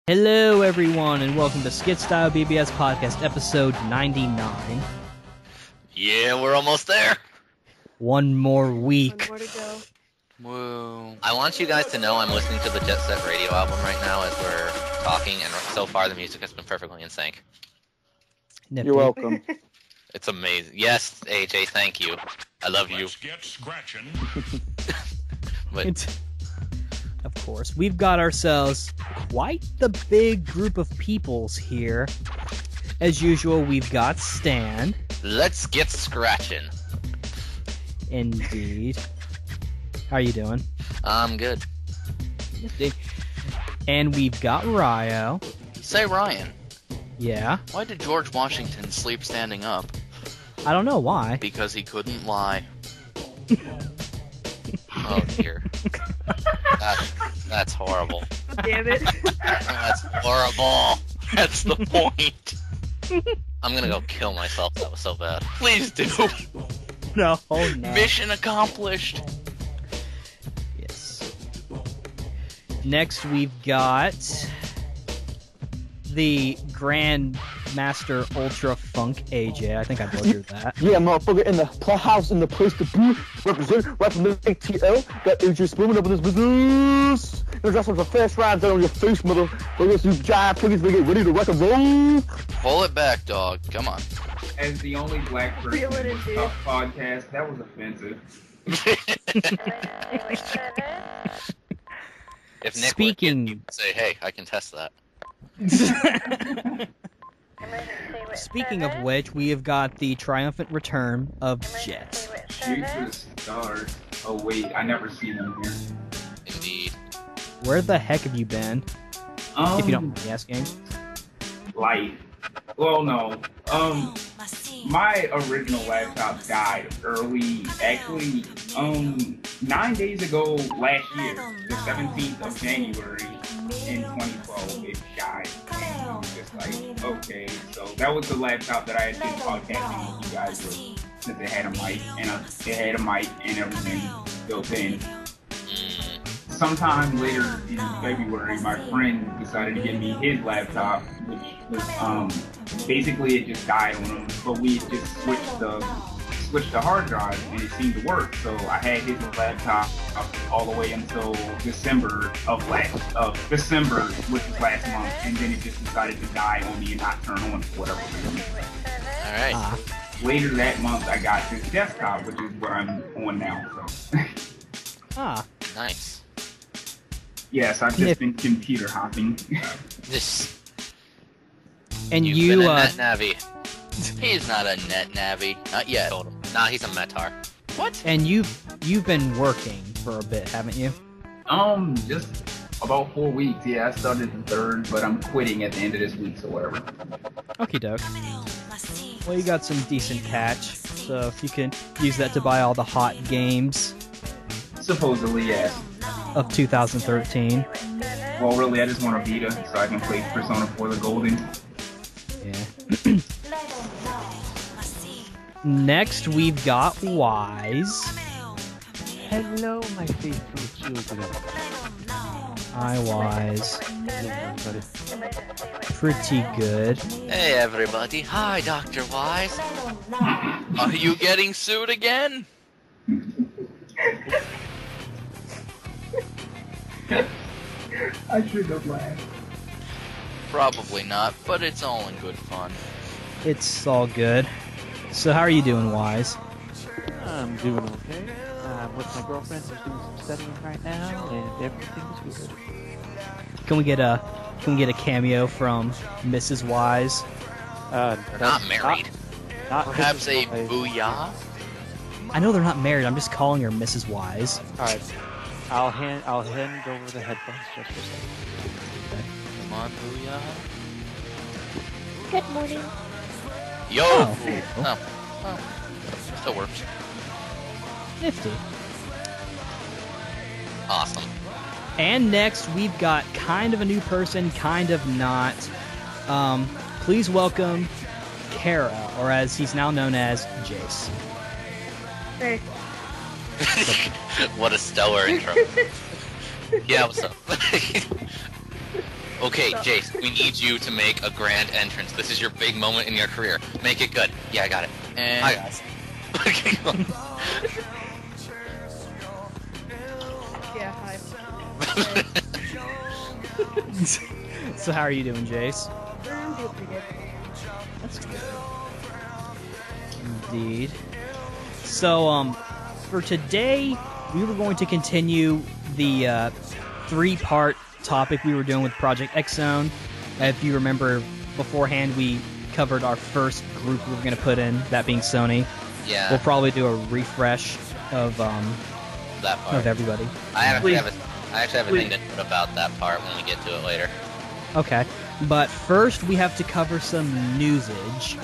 Hello, everyone, and welcome to Skit Style BBS Podcast, episode 99. Yeah, we're almost there. One more week. One more to go. Whoa. I want you guys to know I'm listening to the Jet Set Radio album right now as we're talking, and so far the music has been perfectly in sync. Nifty. You're welcome. It's amazing. Yes, AJ, thank you. I love you. Let's get scratching. But Of course, we've got ourselves quite the big group of peoples here. As usual, we've got Stan. let's get scratching. Indeed. How are you doing? I'm good. Nifty. And we've got Ryo. Say, Ryan, Yeah. why did George Washington sleep standing up? I don't know why. Because he couldn't lie. Oh dear. That's horrible. Damn it. That's horrible. That's the point. I'm gonna go kill myself. That was so bad. Please do. No, no. Mission accomplished. Yes. Next, we've got the Grand Master Ultra Funk AJ. I think I butchered that. Yeah, motherfucker, in the playhouse, in the place to be. Represent right from the ATL. Got AJ Spoon up in this business. You're just with a fast ride down on your face, motherfucker. You giant piggies, we get ready to rock and roll. Pull it back, dog. Come on. As the only black person Feel it, in dude. this podcast, that was offensive. If Nick Speaking- would say, hey, I can test that. Speaking of which, we have got the triumphant return of Jet. Jesus stars. Oh wait, I never seen him here. Indeed. Where the heck have you been? If you don't mind me asking. Life. Well, no. My original laptop died early. Actually, 9 days ago last year, the 17th of January in 2012, it died. And I was just like, okay. So that was the laptop that I had been podcasting with you guys with, since it had a mic and everything built in. Sometime later in February, my friend decided to give me his laptop, which was basically it just died on him. But we had just switched the hard drive, and it seemed to work. So I had his laptop all the way until December, which was last month, and then it just decided to die on me and not turn on for whatever reason. Alright. Later that month, I got this desktop, which is what I'm on now. So. Nice. Yes, I've just been computer hopping. This. And You've you, been a net navvy. He's not a net navvy. Not yet. Told him. Nah, he's a metar. What? and you've been working for a bit, haven't you? Just about 4 weeks. Yeah, I started the 3rd, but I'm quitting at the end of this week, so whatever. Okie doke. Well, you got some decent catch, so if you can use that to buy all the hot games Supposedly, yes. of 2013. Well, really, I just want a Vita so I can play Persona 4 the Golden. Yeah. Next, we've got Wise. Hello, my faithful children. Hi, Wise. Pretty good. Hey, everybody. Hi, Dr. Wise. Are you getting sued again? I should have laughed. Probably not, but it's all in good fun. It's all good. So how are you doing, Wise? I'm doing okay. I'm with my girlfriend who's doing some studying right now, and everything's good. Can we get a cameo from Mrs. Wise? Not married. Not Perhaps a Mrs. Wise. booyah? I know they're not married. I'm just calling her Mrs. Wise. All right, I'll hand over the headphones just for a second. Come on, booyah. Good morning. Yo! Oh, there you go. Oh, still works. Nifty. Awesome. And next, we've got kind of a new person, kind of not. Please welcome Kara, or as he's now known as, Jace. Hey. What a stellar intro. Yeah, what's up? Okay, Jace, we need you to make a grand entrance. This is your big moment in your career. Make it good. Yeah, I got it. And Hi, guys. Yeah, hi. So how are you doing, Jace? I'm doing pretty good. That's good. Indeed. So, for today, we were going to continue the three-part topic we were doing with Project X Zone. If you remember, beforehand, we covered our first group we were going to put in, that being Sony. Yeah. We'll probably do a refresh of that part. of everybody. I actually have a thing to put about that part when we get to it later. Okay, but first we have to cover some newsage.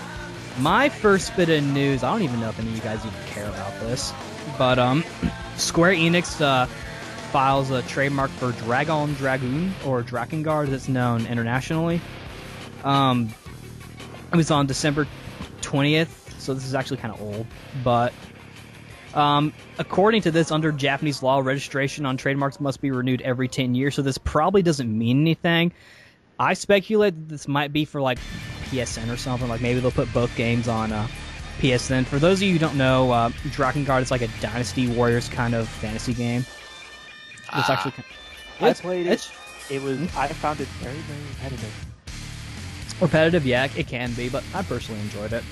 My first bit of news, I don't even know if any of you guys even care about this, but Square Enix files a trademark for Dragoon, or Drakengard, as it's known internationally. It was on December 20th, so this is actually kind of old, but according to this, under Japanese law, registration on trademarks must be renewed every 10 years, so this probably doesn't mean anything. I speculate that this might be for, like, PSN or something. Like, maybe they'll put both games on PSN. For those of you who don't know, Drakengard is like a Dynasty Warriors kind of fantasy game. It's actually kind of... I played it. I found it very, very repetitive. Repetitive, yeah, it can be, but I personally enjoyed it.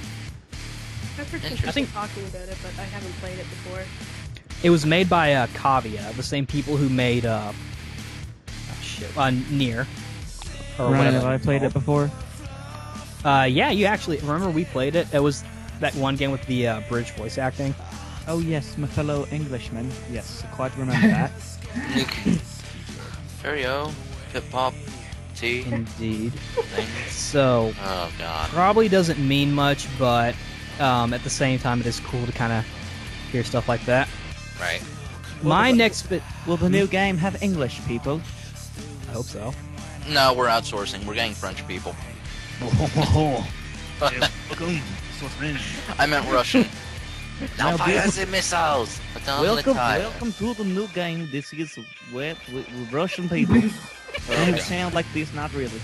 I've heard some people talking about it, but I haven't played it before. It was made by Kavia, the same people who made Nier. Or Ryan, whatever have I played it before? Yeah, you actually remember we played it. It was that one game with the British voice acting. Oh yes, my fellow Englishman. Yes, I quite remember that. Stereo, hip-hop, tea. Indeed. Things. So, Oh, God. probably doesn't mean much, but at the same time, it is cool to kind of hear stuff like that. Right. My next bit... Will the new game have English people? I hope so. No, we're outsourcing. We're getting French people. I meant Russian. Now fire the missiles! Put on the tire. Welcome to the new game. This is with Russian people. They sound like this, not really.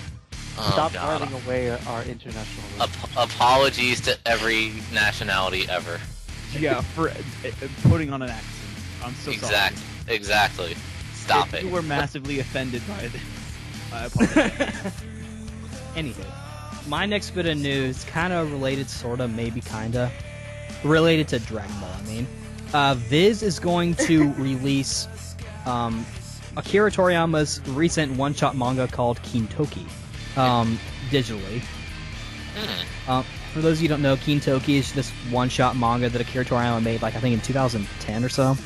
Oh, Stop God. throwing away our international rules. Apologies to every nationality ever. Yeah, for putting on an accent. I'm so sorry. Exactly. Stop it. You were massively offended by this. I apologize. Anywho, my next bit of news, kind of related, sort of, maybe kind of, related to Dragon Ball, I mean. Viz is going to release Akira Toriyama's recent one-shot manga called Kintoki, digitally. For those of you who don't know, Kintoki is this one-shot manga that Akira Toriyama made, like, I think in 2010 or so.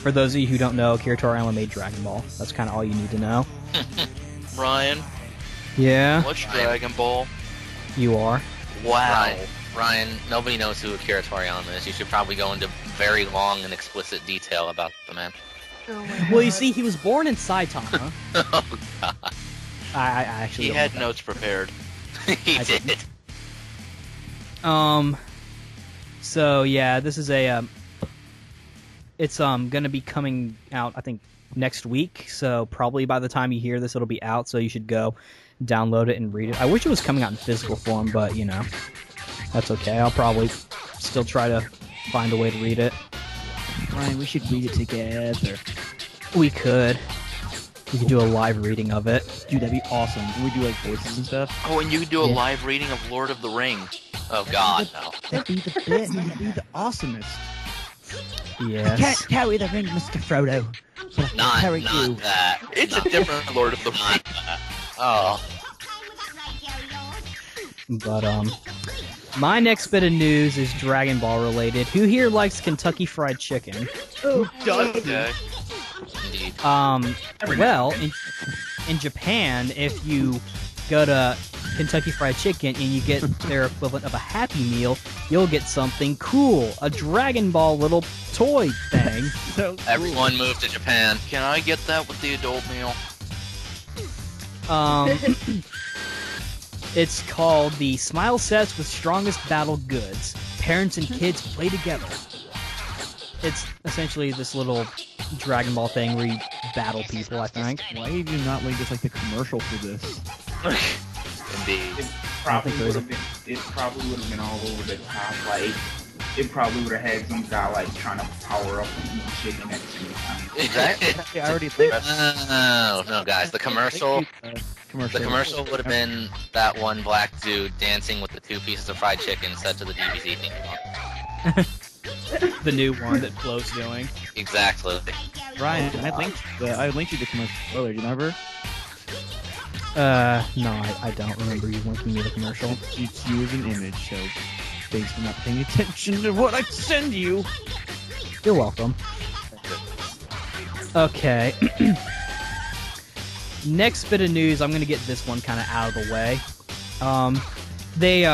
For those of you who don't know, Akira Toriyama made Dragon Ball. That's kind of all you need to know. Ryan, Yeah, what's Dragon Ball? you are. Wow. Ryan, nobody knows who Akira Toriyama is. You should probably go into very long and explicit detail about the man. Oh my God. Well, you see, he was born in Saitama. Oh, God. I actually He don't had know notes prepared. He I did. that. So yeah, this is a it's gonna be coming out, I think, next week. So probably by the time you hear this, it'll be out. So you should go download it and read it. I wish it was coming out in physical form, but you know, that's okay. I'll probably still try to find a way to read it. Ryan, we should read it together. We could do a live reading of it. Dude, that'd be awesome. Can we do like voices and stuff? Oh, and you could do a Yeah. live reading of Lord of the Rings. Oh, God, no. That'd be the best. That'd be the awesomest. Yes. Can't carry the ring, Mr. Frodo. But I can Not carry you. that. It's a different Lord of the Not Rings. that. Oh. But my next bit of news is Dragon Ball related. Who here likes Kentucky Fried Chicken? Okay. Indeed. Well, in Japan, if you go to Kentucky Fried Chicken and you get their equivalent of a Happy Meal, you'll get something cool, a Dragon Ball little toy thing. So cool. Everyone move to Japan. Can I get that with the adult meal? It's called the Smile Sets with Strongest Battle Goods. Parents and kids play together. It's essentially this little Dragon Ball thing where you battle people, I think. Why have you not linked us like the commercial for this? Indeed. It probably would have been all over the top. Like, it probably would have had some guy like trying to power up and eat chicken at the same time. Exactly. I already think. No, guys. The commercial would have been that one black dude dancing with the 2 pieces of fried chicken set to the DBZ theme song. The new one that Flo's doing. Exactly. Ryan, I linked you the commercial earlier. Do you remember? No, I don't remember you linking me the commercial. It's you as an image, so thanks for not paying attention to what I send you. You're welcome. Okay. Next bit of news, I'm gonna get this one kind of out of the way. They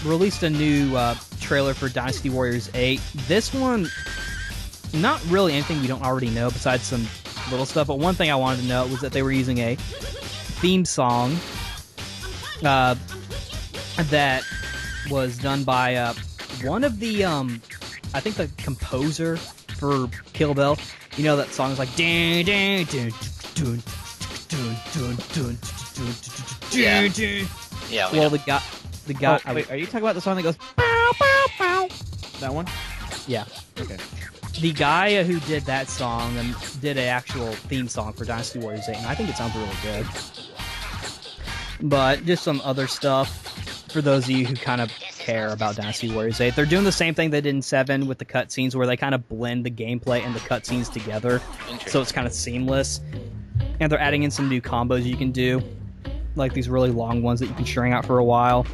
released a new trailer for Dynasty Warriors 8. This one, not really anything we don't already know besides some little stuff, but one thing I wanted to know was that they were using a theme song that was done by one of the, I think the composer for Kill Bill. You know that song is like dun dun dun dun dun dun dun dun dun. Yeah. Well, the guy. Oh, wait, are you talking about the song that goes bow bow bow? That one? Yeah. Okay. The guy who did that song did an actual theme song for Dynasty Warriors 8, and I think it sounds really good. But just some other stuff for those of you who kind of care about Dynasty Warriors 8. They're doing the same thing they did in 7 with the cutscenes, where they kind of blend the gameplay and the cutscenes together, so it's kind of seamless. And they're adding in some new combos you can do, like these really long ones that you can string out for a while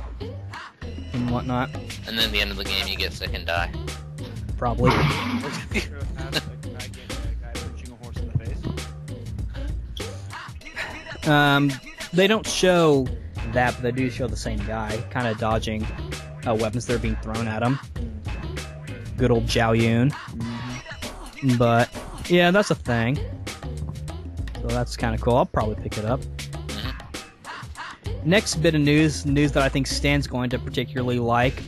and whatnot. And then at the end of the game, you get sick and die. Probably. They don't show that, but they do show the same guy, kind of dodging weapons that are being thrown at him. Good old Zhao Yun. Mm-hmm. But, yeah, that's a thing. So that's kind of cool. I'll probably pick it up. Next bit of news that I think Stan's going to particularly like.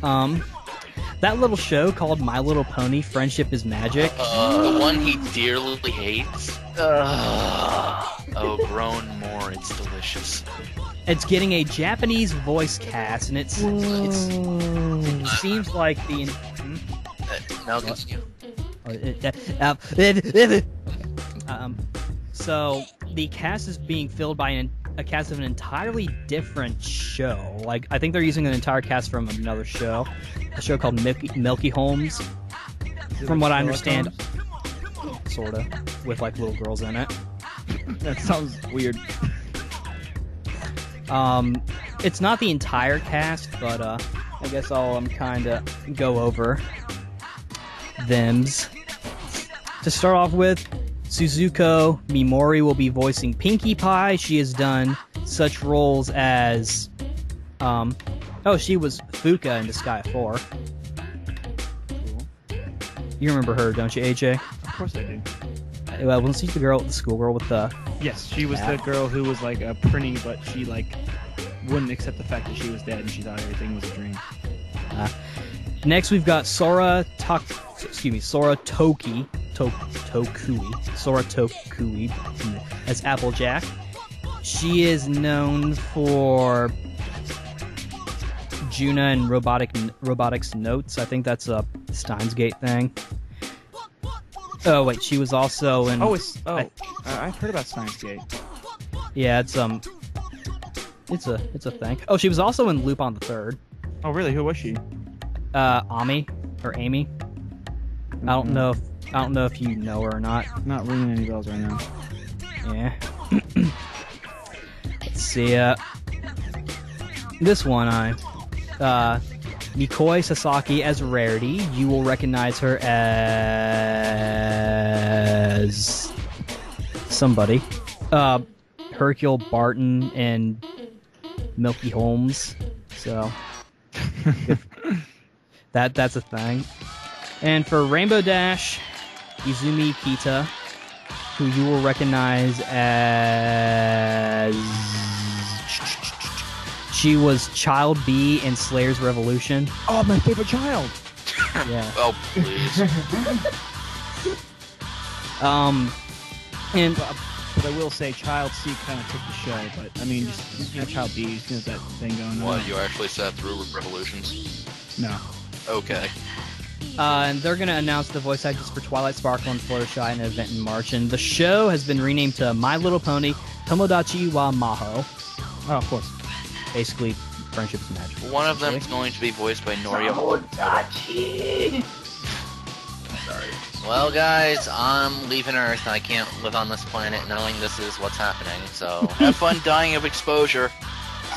That little show called My Little Pony, Friendship is Magic. The one he dearly hates. Oh, grown more, it's delicious. It's getting a Japanese voice cast, and it seems like the... No, continue. So the cast is being filled by a cast of an entirely different show. Like, I think they're using an entire cast from another show, a show called Milky Holmes. From what I understand, sorta, with like little girls in it. That sounds weird. It's not the entire cast, but I guess I'll kind of go over thems. To start off with, Suzuko Mimori will be voicing Pinkie Pie. She has done such roles as, she was Fuka in Disgaea 4. Cool. You remember her, don't you, AJ? Of course I do. Well, wasn't she the schoolgirl with the... Yes, she was the girl who was like a pretty, but she like wouldn't accept the fact that she was dead and she thought everything was a dream. Next, we've got Sora Tokui as Applejack. She is known for Juna and Robotics Notes. I think that's a Steins Gate thing. Oh wait, she was also in... I've heard about Steins Gate. Yeah, it's a thing. Oh, she was also in Loop on the Third. Oh really? Who was she? Amy. I don't know if you know her or not. Not ringing any bells right now. Yeah. Let's see. This one, Nikoi Sasaki as Rarity. You will recognize her as somebody. Hercule Barton and Milky Holmes. So that's a thing. And for Rainbow Dash, Izumi Kita, who you will recognize as... She was Child B in Slayer's Revolution. Oh, my favorite child! Yeah. Oh, please. And but I will say, Child C kind of took the show. But I mean, just Child B, just got that thing going on. What, you actually sat through Revolutions? No. Okay. And they're going to announce the voice actors for Twilight Sparkle and Fluttershy in an event in March. And the show has been renamed to My Little Pony Tomodachi wa Maho. Oh, of course. Basically, friendship is magical. One of them is going to be voiced by Noria. Sorry. Well, guys, I'm leaving Earth, and I can't live on this planet knowing this is what's happening. So have fun dying of exposure.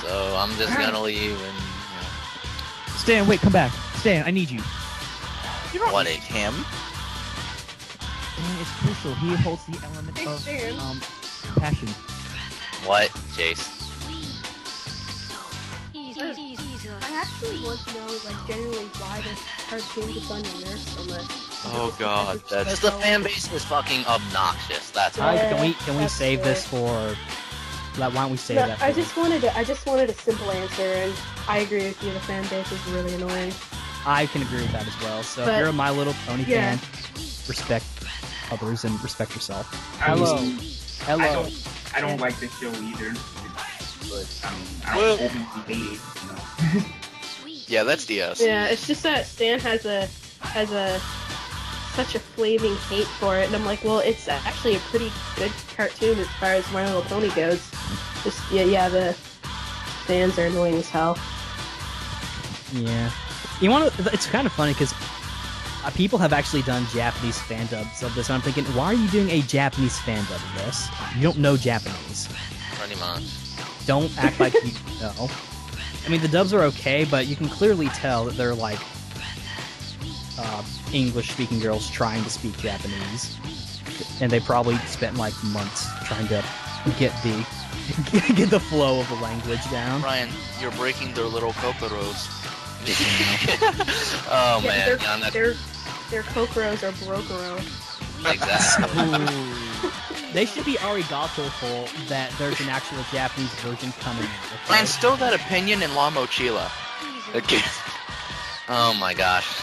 So I'm just gonna leave and. Stan, wait, come back. Stan, I need you. What, him? Stan is crucial. He holds the element of passion. What, Jace? I actually want to know, like, genuinely why this cartoon is on your nerves so much. Oh god, Just the fan base is fucking obnoxious. That's why. Can we save this for? Why don't we save that? I just wanted a simple answer, and I agree with you. The fan base is really annoying. I can agree with that as well. So But- if you're a My Little Pony fan, respect others and respect yourself. Hello. I don't like this show either. But I don't openly hate it. You know? Yeah, that's DS. Yeah, it's just that Stan has such a flaming hate for it, and I'm like, well, it's actually a pretty good cartoon as far as My Little Pony goes. Just yeah, the fans are annoying as hell. Yeah. It's kind of funny because people have actually done Japanese fan dubs of this, and I'm thinking, why are you doing a Japanese fan dub of this? You don't know Japanese. Pretty much. Don't act like you know. I mean, the dubs are okay, but you can clearly tell that they're like English-speaking girls trying to speak Japanese, and they probably spent like months trying to get the flow of the language down. Ryan, you're breaking their little kokoros. Oh Yeah, man, their Kokoros are Brokoro. exactly. They should be arigato-ful that there's an actual Japanese version coming out. Okay? Ryan, stow that opinion in La Mochila. Okay. Oh my gosh.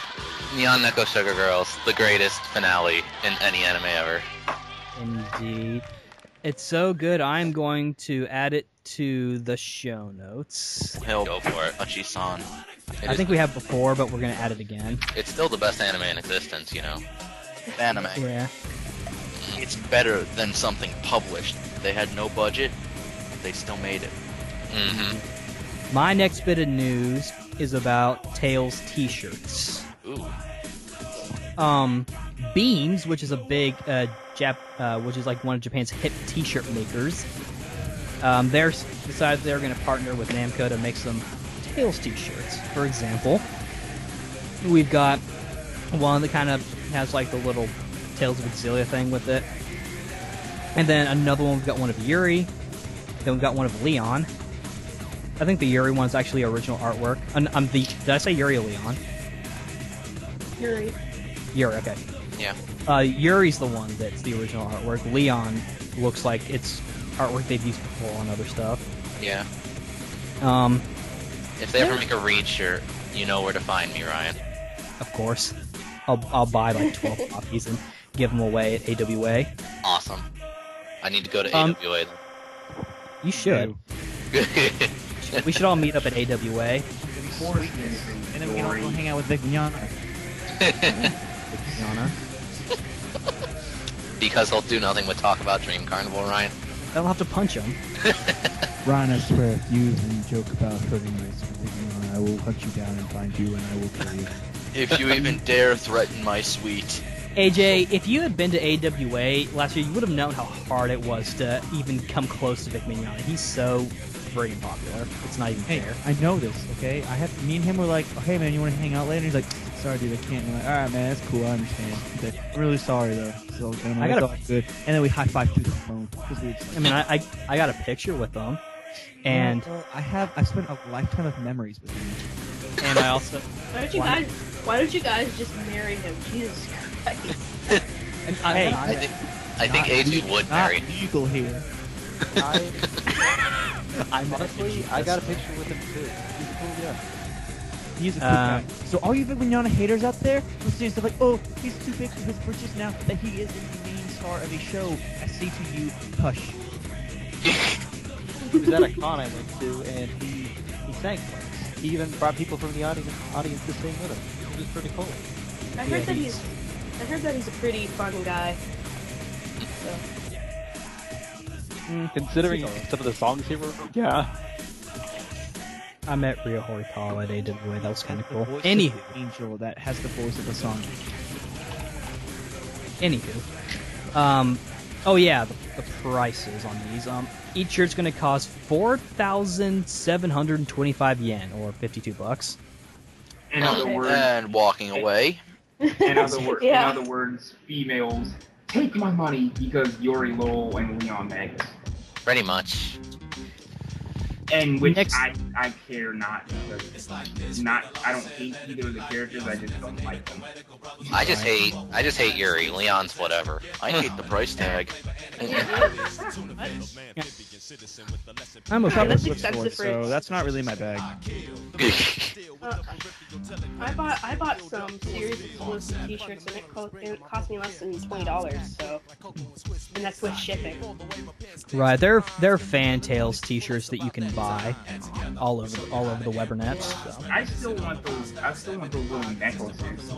Neon Neko Sugar Girls, the greatest finale in any anime ever. Indeed. It's so good, I'm going to add it to the show notes. Hell, Go for it. Hachi-san. I think we have before, but we're going to add it again. It's still the best anime in existence, you know. Anime. Yeah. It's better than something published. They had no budget, they still made it. Mm-hmm. My next bit of news is about Tails t-shirts. Ooh. Beams, which is a big which is like one of Japan's hip t-shirt makers, they're decided they're going to partner with Namco to make some Tails t-shirts. For example, we've got one that kind of has like the little Tales of Exilia thing with it, and then another one we've got one of Yuri, then we've got one of Leon. I think the Yuri one's actually original artwork. Did I say Yuri or Leon? Yuri. Yuri, okay. Yeah. Yuri's the one that's the original artwork. Leon looks like it's artwork they've used before on other stuff. Yeah. Um, If they ever make a Reed shirt, you know where to find me, Ryan. of course. I'll buy like 12 copies and give them away at AWA. Awesome. I need to go to AWA. You should. We should all meet up at AWA. And then we can all go hang out with Vic Mignogna. Yana. Because they'll do nothing but talk about Dream Carnival, Ryan. They'll have to punch him. Ron, I swear, if you even joke about hurting my Vic Mignogna, I will hunt you down and find you and I will kill you. If you even dare threaten my sweet. AJ, if you had been to AWA last year, you would have known how hard it was to even come close to Vic Mignogna. He's so freaking popular. It's not even fair. I know this, okay? Me and him were like, oh, hey man, you want to hang out later? And he's like, sorry dude, I can't. And I'm like, alright man, that's cool, I understand. He's like, I'm really sorry though. So, and I'm like, I gotta- "It's all good." And then we high-fived through the phone. 'Cause we were just like, I mean, I got a picture with them, and I've spent a lifetime of memories with him. and I also Why don't you guys just marry him? Jesus Christ. and Hey, I think AJ would marry. Not legal here. Honestly, I got a picture with him too. He's a cool guy. He's a cool guy. So all you Vic Mignogna haters out there, listening to stuff like, oh, he's too big for his britches now, that he is in the star of a show. I say to you, hush. He was at a con I went to, and he sang for us. He even brought people from the audience to sing with him. It was pretty cool. I heard that he's a pretty fun guy. So. Considering some of the songs he wrote, yeah. I met Rio Horikawa at AWA. That was kind of cool. Anywho, Anywho, Angel that has the voice of the song. Oh yeah, the prices on these. Each shirt's gonna cost 4,725 yen, or $52. In other words, And walking away. in other words, females, take my money because you're a Lowell and Leon Magnus. Pretty much. And which Next- I care not because I don't hate either of the characters, I just don't like them. I just hate Yuri. Leon's whatever. I hate the price tag. I'm a Yeah, that's Flip expensive Sword, so that's not really my bag. I bought some series exclusive T-shirts and it cost me less than $20. So, and that's with shipping. Right, they're Fantails T-shirts that you can buy all over the Webernets. So. I still want those little necklaces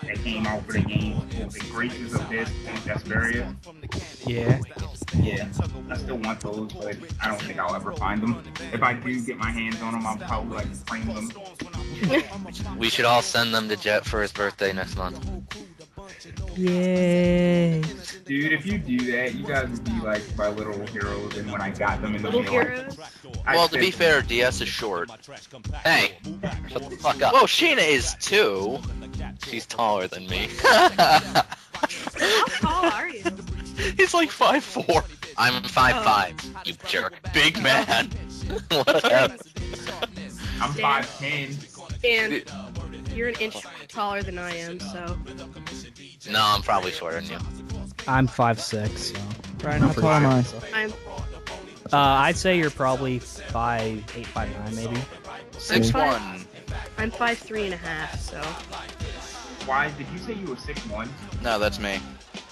that came out for the game with the Graces of this and Desperia. Yeah. Yeah, I still want those, but I don't think I'll ever find them. If I do get my hands on them, I'll probably like frame them. We should all send them to Jet for his birthday next month. Yay! Dude, if you do that, you guys would be like my little heroes. And when I got them in the Little mail, heroes. Well, to be fair, DS is short. Hey, shut the fuck up. Well, Sheena is too. She's taller than me. How tall are you? He's like 5'4". I'm 5'5", you jerk. Big man. Whatever. I'm 5'10". And you're an inch taller than I am, so. No, I'm probably shorter than you. I'm 5'6", so. Brian, how tall am I? I'm I'd say you're probably 5'8", 5'9", maybe. 6'1". I'm 5'3.5", so. Why did you say you were 6'1"? No, that's me.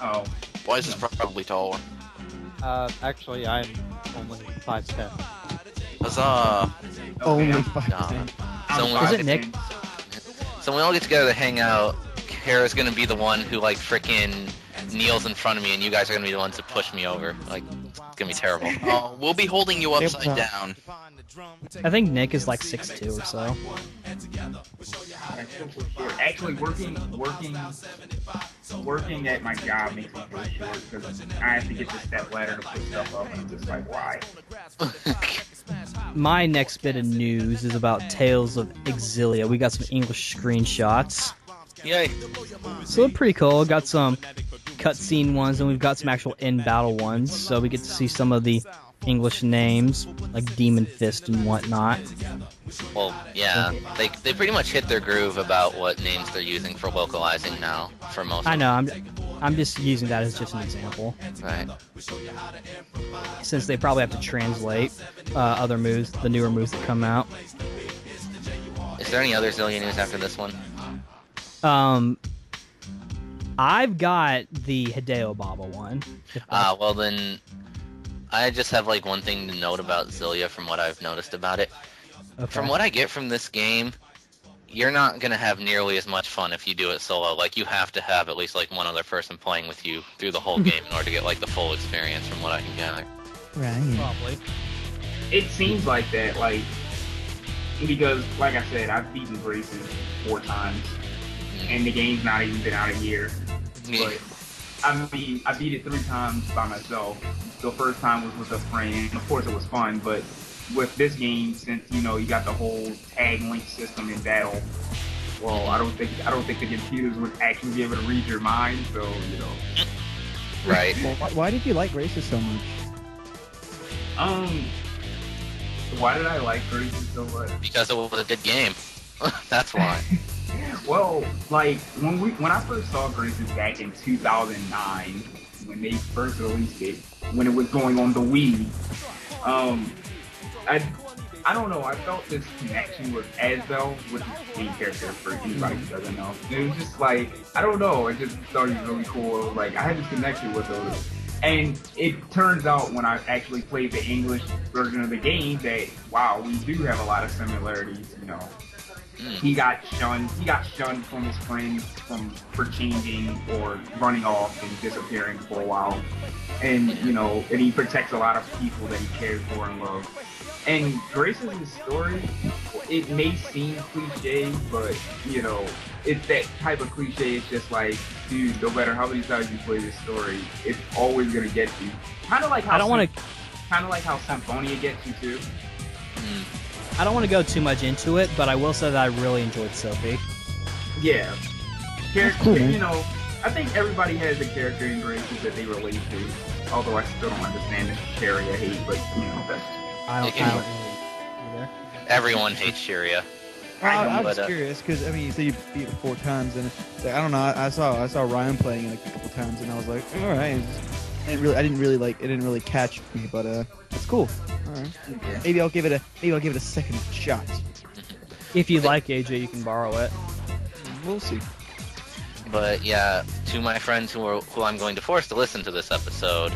Oh, Wise is probably taller. Actually, I'm only 5'10". Huzzah! Only I'm 5'10". So Is it Nick? when we all get together to hang out, Kara's gonna be the one who like frickin' kneels in front of me, and you guys are gonna be the ones to push me over. Like, it's gonna be terrible. Oh, we'll be holding you upside down. I think Nick is like 6'2" or so. actually working at my job makes me feel short because I have to get the step ladder to put stuff up, and I'm just like, why? My next bit of news is about Tales of Exilia. We got some English screenshots. Yay! So they're pretty cool. Got some cutscene ones, and we've got some actual in-battle ones. So we get to see some of the English names, like Demon Fist and whatnot. Well, yeah, they pretty much hit their groove about what names they're using for localizing now for most. I know. I'm just using that as just an example, Right. since they probably have to translate other moves, the newer moves that come out. Is there any other Zillion news after this one? I've got the Hideo Baba one. Well then, I just have like one thing to note about Zillia from what I've noticed about it. Okay. From what I get from this game, you're not gonna have nearly as much fun if you do it solo. Like, you have to have at least like one other person playing with you through the whole game in order to get like the full experience from what I can gather. Right. Probably. It seems like that, like, because, like I said, I've beaten Graces 4 times, and the game's not even been out a year. But I mean, I beat it 3 times by myself. The first time was with a friend, and of course it was fun. But with this game, since you got the whole tag link system in battle, well, I don't think the computers would actually be able to read your mind. So Right. Why did you like Graces so much? Why did I like Graces so much? Because it was a good game. That's why. Well, like when I first saw Graces back in 2009, when they first released it, when it was going on the Wii, I don't know, I felt this connection with Asbel, which is the main character for anybody who doesn't know. It was just like, I don't know, I just thought he was really cool. Like, I had this connection with him. And it turns out when I actually played the English version of the game that, wow, we do have a lot of similarities, you know. He got shunned from his friends for changing or running off and disappearing for a while. And, you know, and he protects a lot of people that he cares for and loves. And Grace's story, it may seem cliche, but, you know, it's that type of cliche. It's just like, dude, no matter how many times you play this story, it's always gonna get you. Kind of like how Symphonia gets you too. I don't want to go too much into it, but I will say that I really enjoyed Sophie. Yeah, character. You know, I think everybody has a character in Graces that they relate to. Although I still don't understand the Sharia hate, but you know, that's. I don't really either. Everyone hates Sharia. I was curious because I mean, you said you beat it 4 times, and it's like, I don't know. I saw Ryan playing it a couple times, and I was like, all right. It didn't really catch me, but it's cool. All right. Yeah. Maybe I'll give it a second shot. If you like AJ, you can borrow it. We'll see. But yeah, to my friends who I'm going to force to listen to this episode,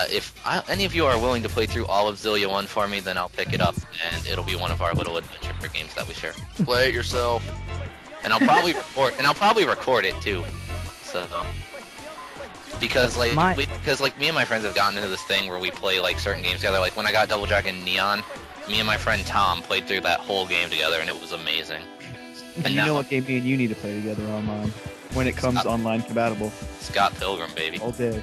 if any of you are willing to play through all of Zillia 1 for me, then I'll pick it up, and it'll be one of our little adventure games that we share. Play it yourself, and I'll probably record it too. So. Because me and my friends have gotten into this thing where we play like certain games together. Like when I got Double Dragon Neon, me and my friend Tom played through that whole game together, and it was amazing. And you know what game me and you need to play together online when it comes online compatible? Scott Pilgrim, baby. All day.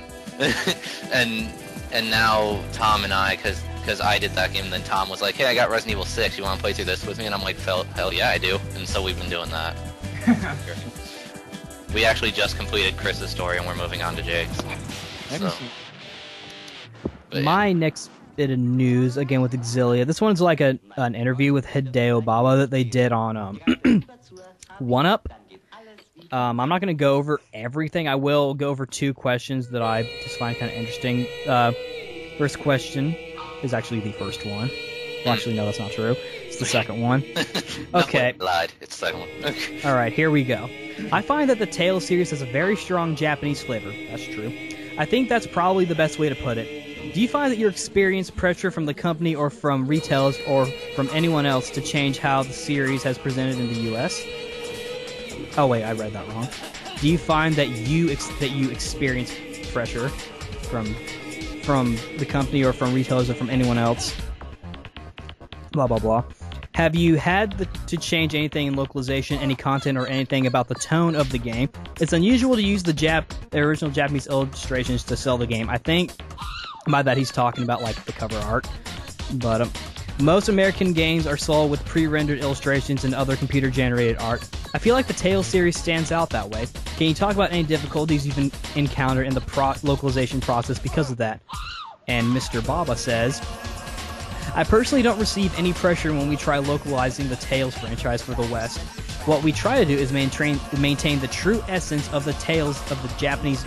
and now Tom and I, because I did that game, and then Tom was like, "Hey, I got Resident Evil 6. You want to play through this with me?" And I'm like, "Hell yeah, I do." And so we've been doing that. We actually just completed Chris's story, and we're moving on to Jake's. So. My next bit of news, again with Exilia, this one's like an interview with Hideo Baba that they did on 1UP. I'm not going to go over everything. I will go over 2 questions that I just find kind of interesting. First question is actually the first one. Well, actually, no, that's not true. It's the second one. Okay. Lied. It's the second one. Okay. All right, here we go. I find that the Tales series has a very strong Japanese flavor. That's true. I think that's probably the best way to put it. Do you find that you experience pressure from the company or from retailers or from anyone else to change how the series has presented in the U.S.? Oh, wait, I read that wrong. Do you find that you experience pressure from the company or from retailers or from anyone else? Blah, blah, blah. Have you had to change anything in localization, any content, or anything about the tone of the game? It's unusual to use the original Japanese illustrations to sell the game. I think by that he's talking about like the cover art. But most American games are sold with pre-rendered illustrations and other computer-generated art. I feel like the Tales series stands out that way. Can you talk about any difficulties you've encountered in the localization process because of that? And Mr. Baba says, I personally don't receive any pressure when we try localizing the Tales franchise for the West. What we try to do is maintain the true essence of the Tales of the Japanese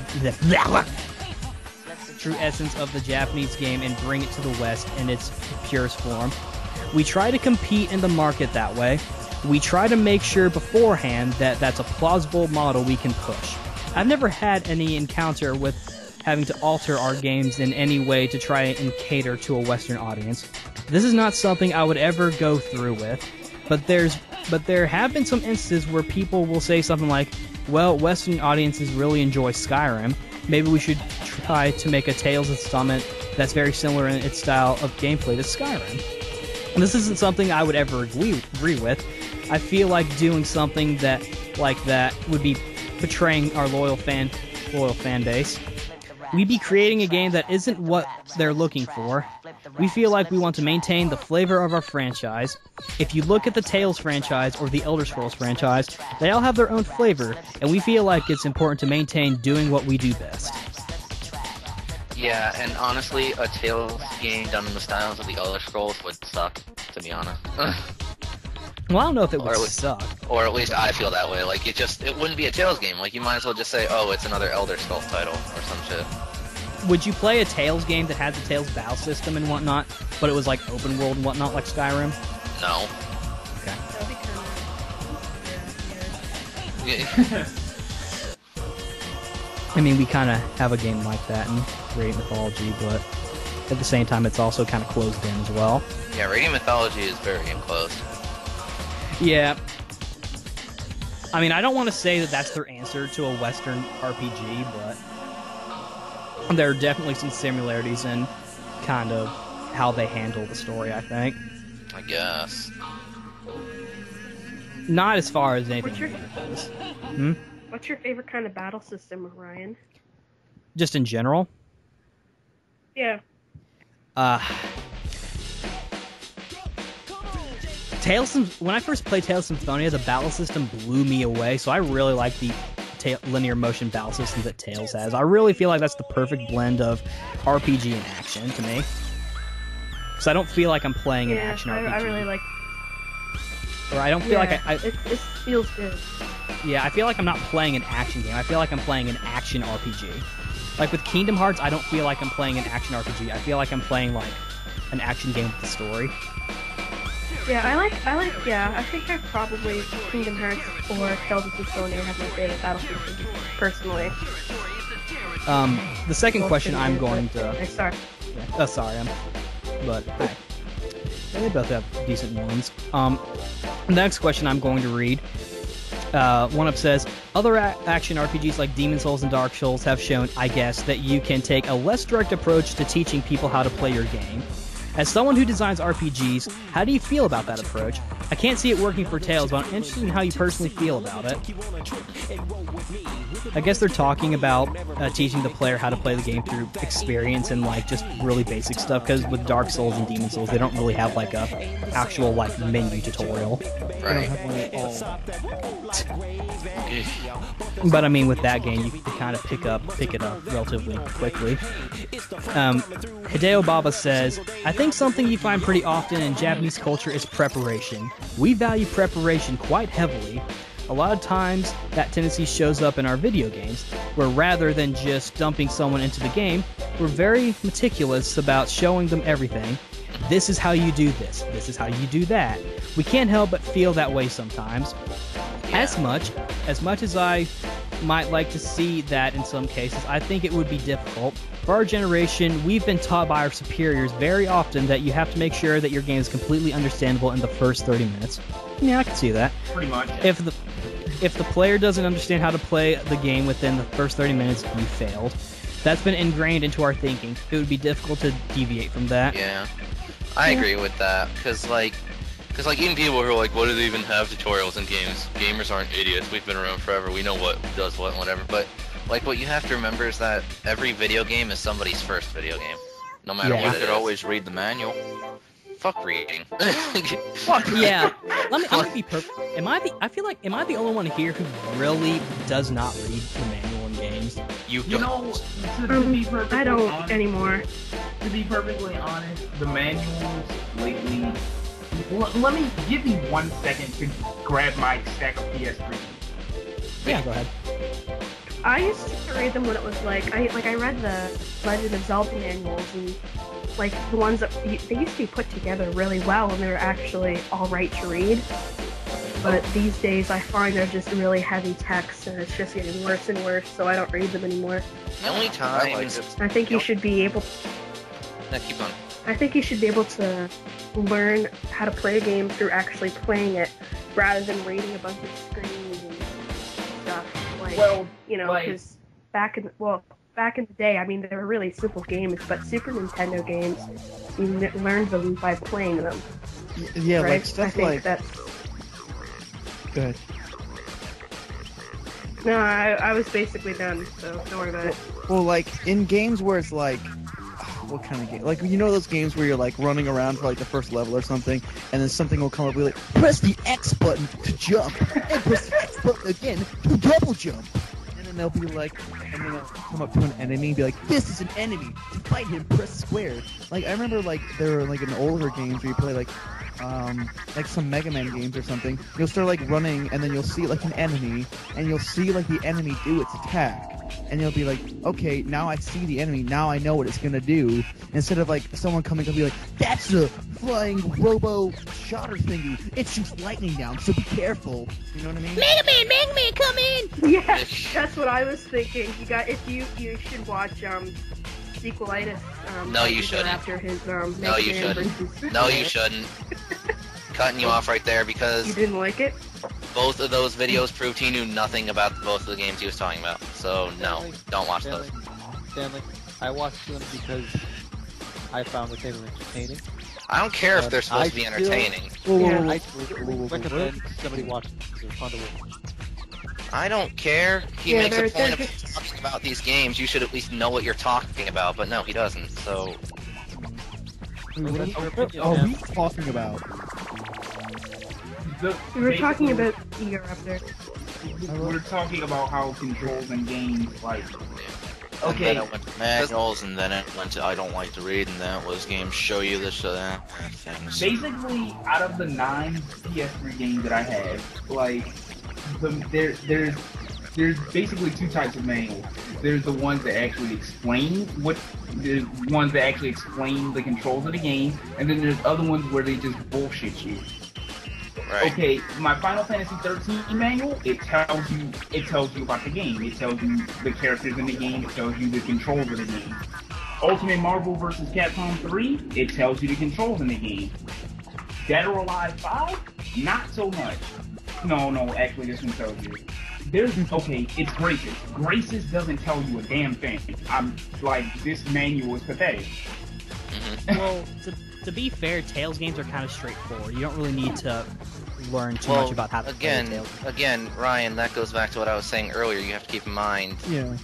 game and bring it to the West in its purest form. We try to compete in the market that way. We try to make sure beforehand that that's a plausible model we can push. I've never had any encounter with having to alter our games in any way to try and cater to a Western audience. This is not something I would ever go through with, but there have been some instances where people will say something like, well, Western audiences really enjoy Skyrim. Maybe we should try to make a Tales installment that's very similar in its style of gameplay to Skyrim. And this isn't something I would ever agree with. I feel like doing something like that would be betraying our loyal fan base. We'd be creating a game that isn't what they're looking for. We feel like we want to maintain the flavor of our franchise. If you look at the Tales franchise or the Elder Scrolls franchise, they all have their own flavor, and we feel like it's important to maintain doing what we do best. Yeah, and honestly, a Tales game done in the styles of the Elder Scrolls would suck, to be honest. Well, I don't know if it would suck. Or at least I feel that way. Like, it wouldn't be a Tales game. Like, you might as well just say, oh, it's another Elder Scrolls title, or some shit. would you play a Tales game that had the Tales battle system and whatnot, but it was like open world and whatnot, like Skyrim? No. Okay. That'd be Yeah. I mean, we kind of have a game like that in Radiant Mythology, but at the same time, it's also kind of closed in as well. Yeah, Radiant Mythology is very enclosed. Yeah. I mean, I don't want to say that that's their answer to a Western RPG, but there are definitely some similarities in kind of how they handle the story, I think. I guess. Not as far as anything. What's your favorite kind of battle system, Ryan? Just in general? Yeah. When I first played Tales of Symphonia, the battle system blew me away, so I really like the linear motion battle system that Tales has. I really feel like that's the perfect blend of RPG and action to me. Because I don't feel like I'm playing an action RPG. I really like. Or I don't feel like it feels good. Yeah, I feel like I'm not playing an action game. I feel like I'm playing an action RPG. Like with Kingdom Hearts, I don't feel like I'm playing an action RPG. I feel like I'm playing like an action game with a story. Yeah, I think I probably Kingdom Hearts or Tales of Symphonia have my favorite battle systems, personally. The second question I'm going to... Sorry. Yeah. Oh, sorry, but hi. They both have decent ones. The next question I'm going to read. One up says, other action RPGs like Demon's Souls and Dark Souls have shown, I guess, that you can take a less direct approach to teaching people how to play your game. As someone who designs RPGs, how do you feel about that approach? I can't see it working for Tales, but I'm interested in how you personally feel about it. I guess they're talking about teaching the player how to play the game through experience and like just really basic stuff, because with Dark Souls and Demon's Souls, they don't really have like a actual like menu tutorial. Right. But I mean, with that game, you can kind of pick it up relatively quickly. Hideo Baba says, I think something you find pretty often in Japanese culture is preparation. We value preparation quite heavily. A lot of times, that tendency shows up in our video games, where rather than just dumping someone into the game, we're very meticulous about showing them everything. This is how you do this. This is how you do that. We can't help but feel that way sometimes. As much as I might like to see that in some cases, I think it would be difficult. For our generation, we've been taught by our superiors very often that you have to make sure that your game is completely understandable in the first 30 minutes. Yeah, I can see that. Pretty much. If the player doesn't understand how to play the game within the first 30 minutes, you failed. That's been ingrained into our thinking. It would be difficult to deviate from that. Yeah, I agree with that, because even people who are like, what do they even have tutorials in games? Gamers aren't idiots. We've been around forever. We know what does what and whatever. But like, what you have to remember is that every video game is somebody's first video game, no matter what. You could always read the manual. Fuck reading. Fuck yeah. I'm gonna be perfect. Am I the only one here who really does not read the manual in games? You know, to be perfectly I don't honest, anymore. To be perfectly honest, the manuals lately. Let me give me 1 second to grab my stack of PS3. Yeah, go ahead. I used to read them when it was like I read the Legend of Zelda manuals, and like the ones that they used to be put together really well and they were actually all right to read. But these days I find they're just really heavy text and it's just getting worse and worse, so I don't read them anymore. The only time I think you should be able keep going. I think you should be able to learn how to play a game through actually playing it rather than reading a bunch of screens and stuff. Like, because back in the day, I mean, they were really simple games, but Super Nintendo games, you learned them by playing them. Yeah, right? like stuff like... That's... Go ahead. No, I was basically done, so don't worry about it. Well, like, in games where it's like... What kind of game? Like, you know those games where you're like running around for like the first level or something, and then something will come up with like, press the X button to jump, and press the X button again to double jump. And then they'll be like, and then they'll come up to an enemy and be like, this is an enemy. To fight him, press square. Like, I remember like there were like in older games where you play like like some Mega Man games or something, you'll start like running, and then you'll see like an enemy, and you'll see like the enemy do its attack, and you'll be like, okay, now I see the enemy, now I know what it's gonna do. Instead of like someone coming up and be like, that's a flying robo shotter thingy, it shoots lightning down, so be careful. You know what I mean? Mega Man, come in! Yeah, that's what I was thinking. You should watch Sequelitis. No, you shouldn't. After his No, you shouldn't. No, you shouldn't. Cutting you off right there because you didn't like it. Both of those videos proved he knew nothing about both of the games he was talking about. So no, don't watch those. Stanley, I watched them because I found that they were entertaining. I don't care if they're supposed to be entertaining. I recommend somebody watch them. They're fun to watch. I don't care. He makes a point of talking about these games. You should at least know what you're talking about, but no, he doesn't. So. What are we talking about? We were talking about Raptor. We're talking about how controls and games, like... Okay. And then it went to manuals, and then it went to I don't like to read, and then it was games show you this or that, things. Basically, out of the 9 PS3 games that I have, like... There's basically 2 types of manuals. There's the ones that actually explain there's ones that actually explain the controls of the game, and then there's other ones where they just bullshit you. Right. Okay, my Final Fantasy 13 manual, it tells you about the game. It tells you the characters in the game, it tells you the controls of the game. Ultimate Marvel vs. Capcom 3, it tells you the controls in the game. Dead or Alive 5, not so much. No, actually this one tells you. It's Graces. Graces doesn't tell you a damn thing. I'm like, this manual is pathetic. Well, to be fair, Tales games are kind of straightforward. You don't really need to learn too much about how to play Tales. Again, Ryan, that goes back to what I was saying earlier. You have to keep in mind,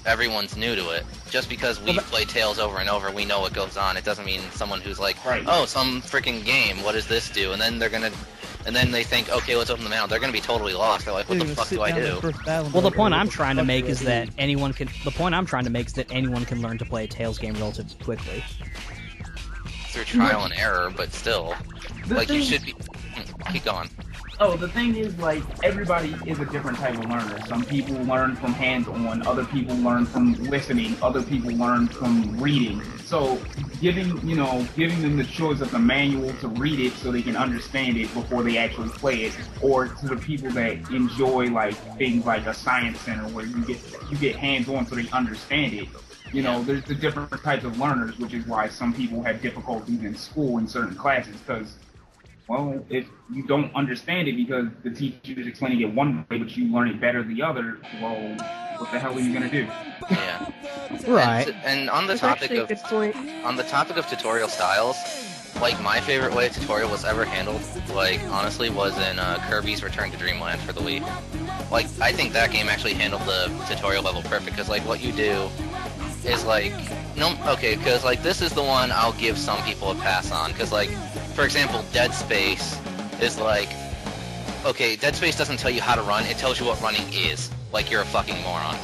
everyone's new to it. Just because we play Tales over and over, we know what goes on. It doesn't mean someone who's like, oh, some freaking game, what does this do? And then they think, okay, let's open the manual. They're gonna be totally lost. They're like, what the fuck do I do? Well, the point I'm trying to make is that anyone can learn to play a Tales game relatively quickly. Through trial and error, but still, you should be. Keep going. Oh, the thing is, like, everybody is a different type of learner. Some people learn from hands-on, other people learn from listening, other people learn from reading. So, giving them the choice of the manual to read it so they can understand it before they actually play it, or to the people that enjoy, like, things like a science center where you get hands-on so they understand it. There's the different types of learners, which is why some people have difficulties in school in certain classes, because, well, if you don't understand it because the teacher is explaining it one way, but you learn it better the other, well, what the hell are you gonna do? Yeah. Right. And on the topic of tutorial styles, like, my favorite way a tutorial was ever handled, like, honestly, was in Kirby's Return to Dreamland for the Wii. Like, I think that game actually handled the tutorial level perfect, because, like, what you do is, like, because, like, this is the one I'll give some people a pass on, because, like, for example, Dead Space is like, okay, Dead Space doesn't tell you how to run, it tells you what running is. Like, you're a fucking moron,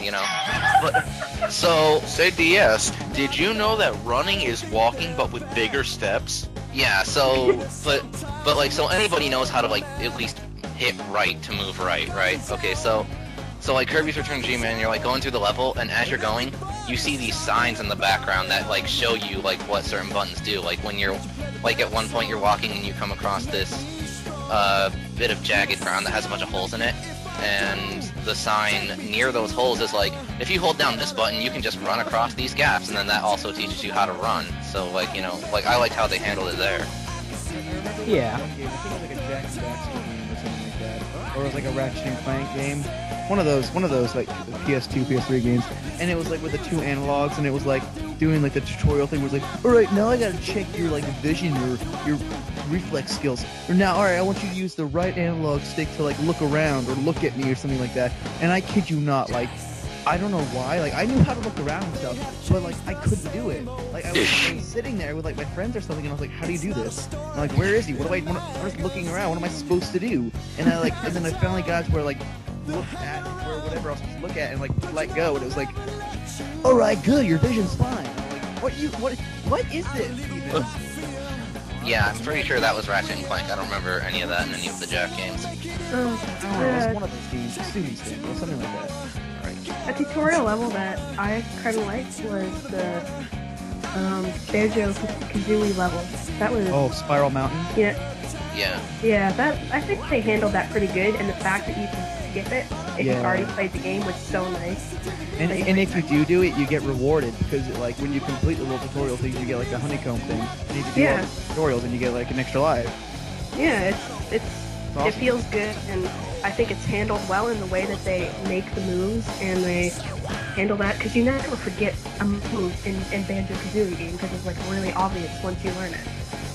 But, so... Say DS, did you know that running is walking, but with bigger steps? Yeah, so, but like, so anybody knows how to, like, at least hit right to move right? Okay, so like, Kirby's Return to Dreamland, you're, like, going through the level, and as you're going, you see these signs in the background that, like, show you, like, what certain buttons do. Like, when you're, like, at one point you're walking and you come across this, bit of jagged ground that has a bunch of holes in it, and the sign near those holes is like, if you hold down this button, you can just run across these gaps, and then that also teaches you how to run. So, like, like, I liked how they handled it there. Yeah. I think it was like a Jack and Daxter game or something like that. Or it was like a Ratchet and Clank game. One of those like PS2, PS3 games. And it was like with the 2 analogs, and it was like doing like the tutorial thing, was like, alright, now I gotta check your like vision, your reflex skills. Or now, alright, I want you to use the right analog stick to like look around or look at me or something like that. And I kid you not, like, I don't know why, like, I knew how to look around and stuff, but like, I couldn't do it. Like, I was sitting there with like my friends or something, and I was like, how do you do this? And I'm like, where is he? I'm just looking around, what am I supposed to do? And and then I finally got to where like, look at or whatever I was supposed to look at and like let go, and it was like, alright, good, your vision's fine. I'm like, what is this even? Yeah, I'm pretty sure that was Ratchet and Clank. I don't remember any of that in any of the Jack games. It was one of those games, Student Stand, or something like that. A tutorial level that I kind of liked was the Banjo-Kazooie level. That was... Oh, Spiral Mountain? Yeah. Yeah, that I think they handled that pretty good, and the fact that you can skip it if you've already played the game was so nice. And if you do it, you get rewarded, because like when you complete the little tutorial things, you get like the honeycomb thing. And if you do all the tutorials, and you get like an extra life. Yeah, it awesome. feels good, and I think it's handled well in the way that they make the moves, and they handle that, because you never forget a move in Banjo-Kazooie game, because it's like really obvious once you learn it.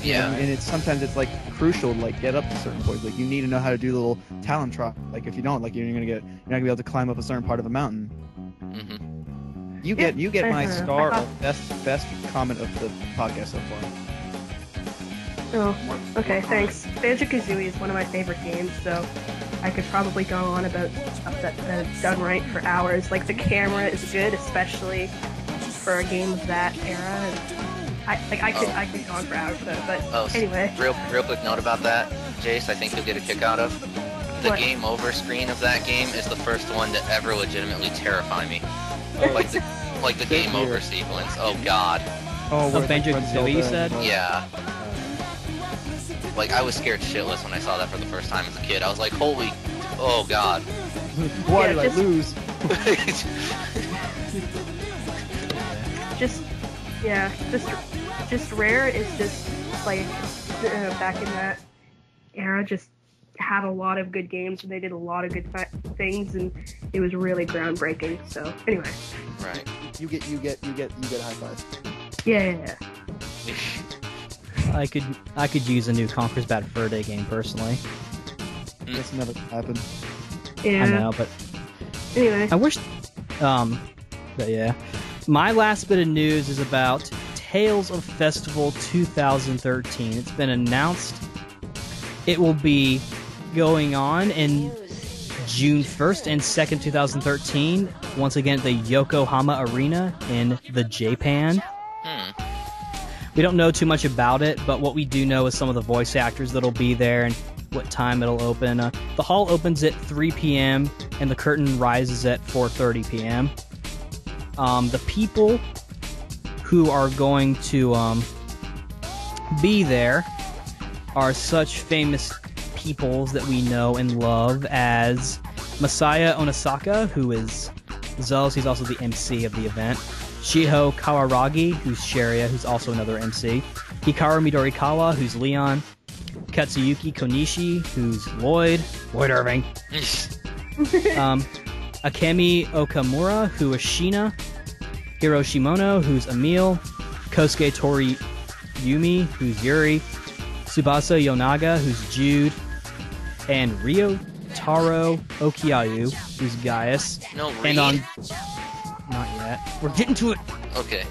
Yeah. And it's sometimes it's like crucial to like get up to certain points. Like you need to know how to do the little talon drop. Like if you don't, like you're not gonna be able to climb up a certain part of a mountain. Mm-hmm. You get my star of best comment of the podcast so far. Oh, okay, thanks. Banjo-Kazooie is one of my favorite games, so I could probably go on about stuff that's done right for hours. Like the camera is good, especially for a game of that era. And I could go on for hours with it, but anyway. Real quick note about that, Jace, I think you'll get a kick out of. The game over screen of that game is the first one to ever legitimately terrify me. Like the game over sequence. Oh god. Oh, Banjo-Kazooie, you said? Yeah. Like I was scared shitless when I saw that for the first time as a kid. I was like, holy, oh god. Why did I lose? Just Rare is just like back in that era, just had a lot of good games and they did a lot of good things, and it was really groundbreaking. So anyway, right, you get high five. Yeah. I could use a new Conker's Bad Fur Day game personally. That's never happened. Yeah. I know, but anyway, I wish. But yeah, my last bit of news is about Tales of Festival 2013. It's been announced it will be going on in June 1st and 2nd, 2013. Once again at the Yokohama Arena in the Japan. We don't know too much about it, but what we do know is some of the voice actors that'll be there and what time it'll open. The hall opens at 3 p.m. and the curtain rises at 4:30 p.m. The people who are going to be there are such famous peoples that we know and love as Masaya Onosaka, who is Zealous. He's also the MC of the event. Shiho Kawaragi, who's Sharia, who's also another MC. Hikaru Midorikawa, who's Leon. Katsuyuki Konishi, who's Lloyd Irving. Akemi Okamura, who is Sheena. Hiro Shimono, who's Emil. Kosuke Toriyumi, who's Yuri. Tsubasa Yonaga, who's Jude. And Ryotaro Okiayu, who's Gaius. No, Reed? Not yet. We're getting to it. Okay.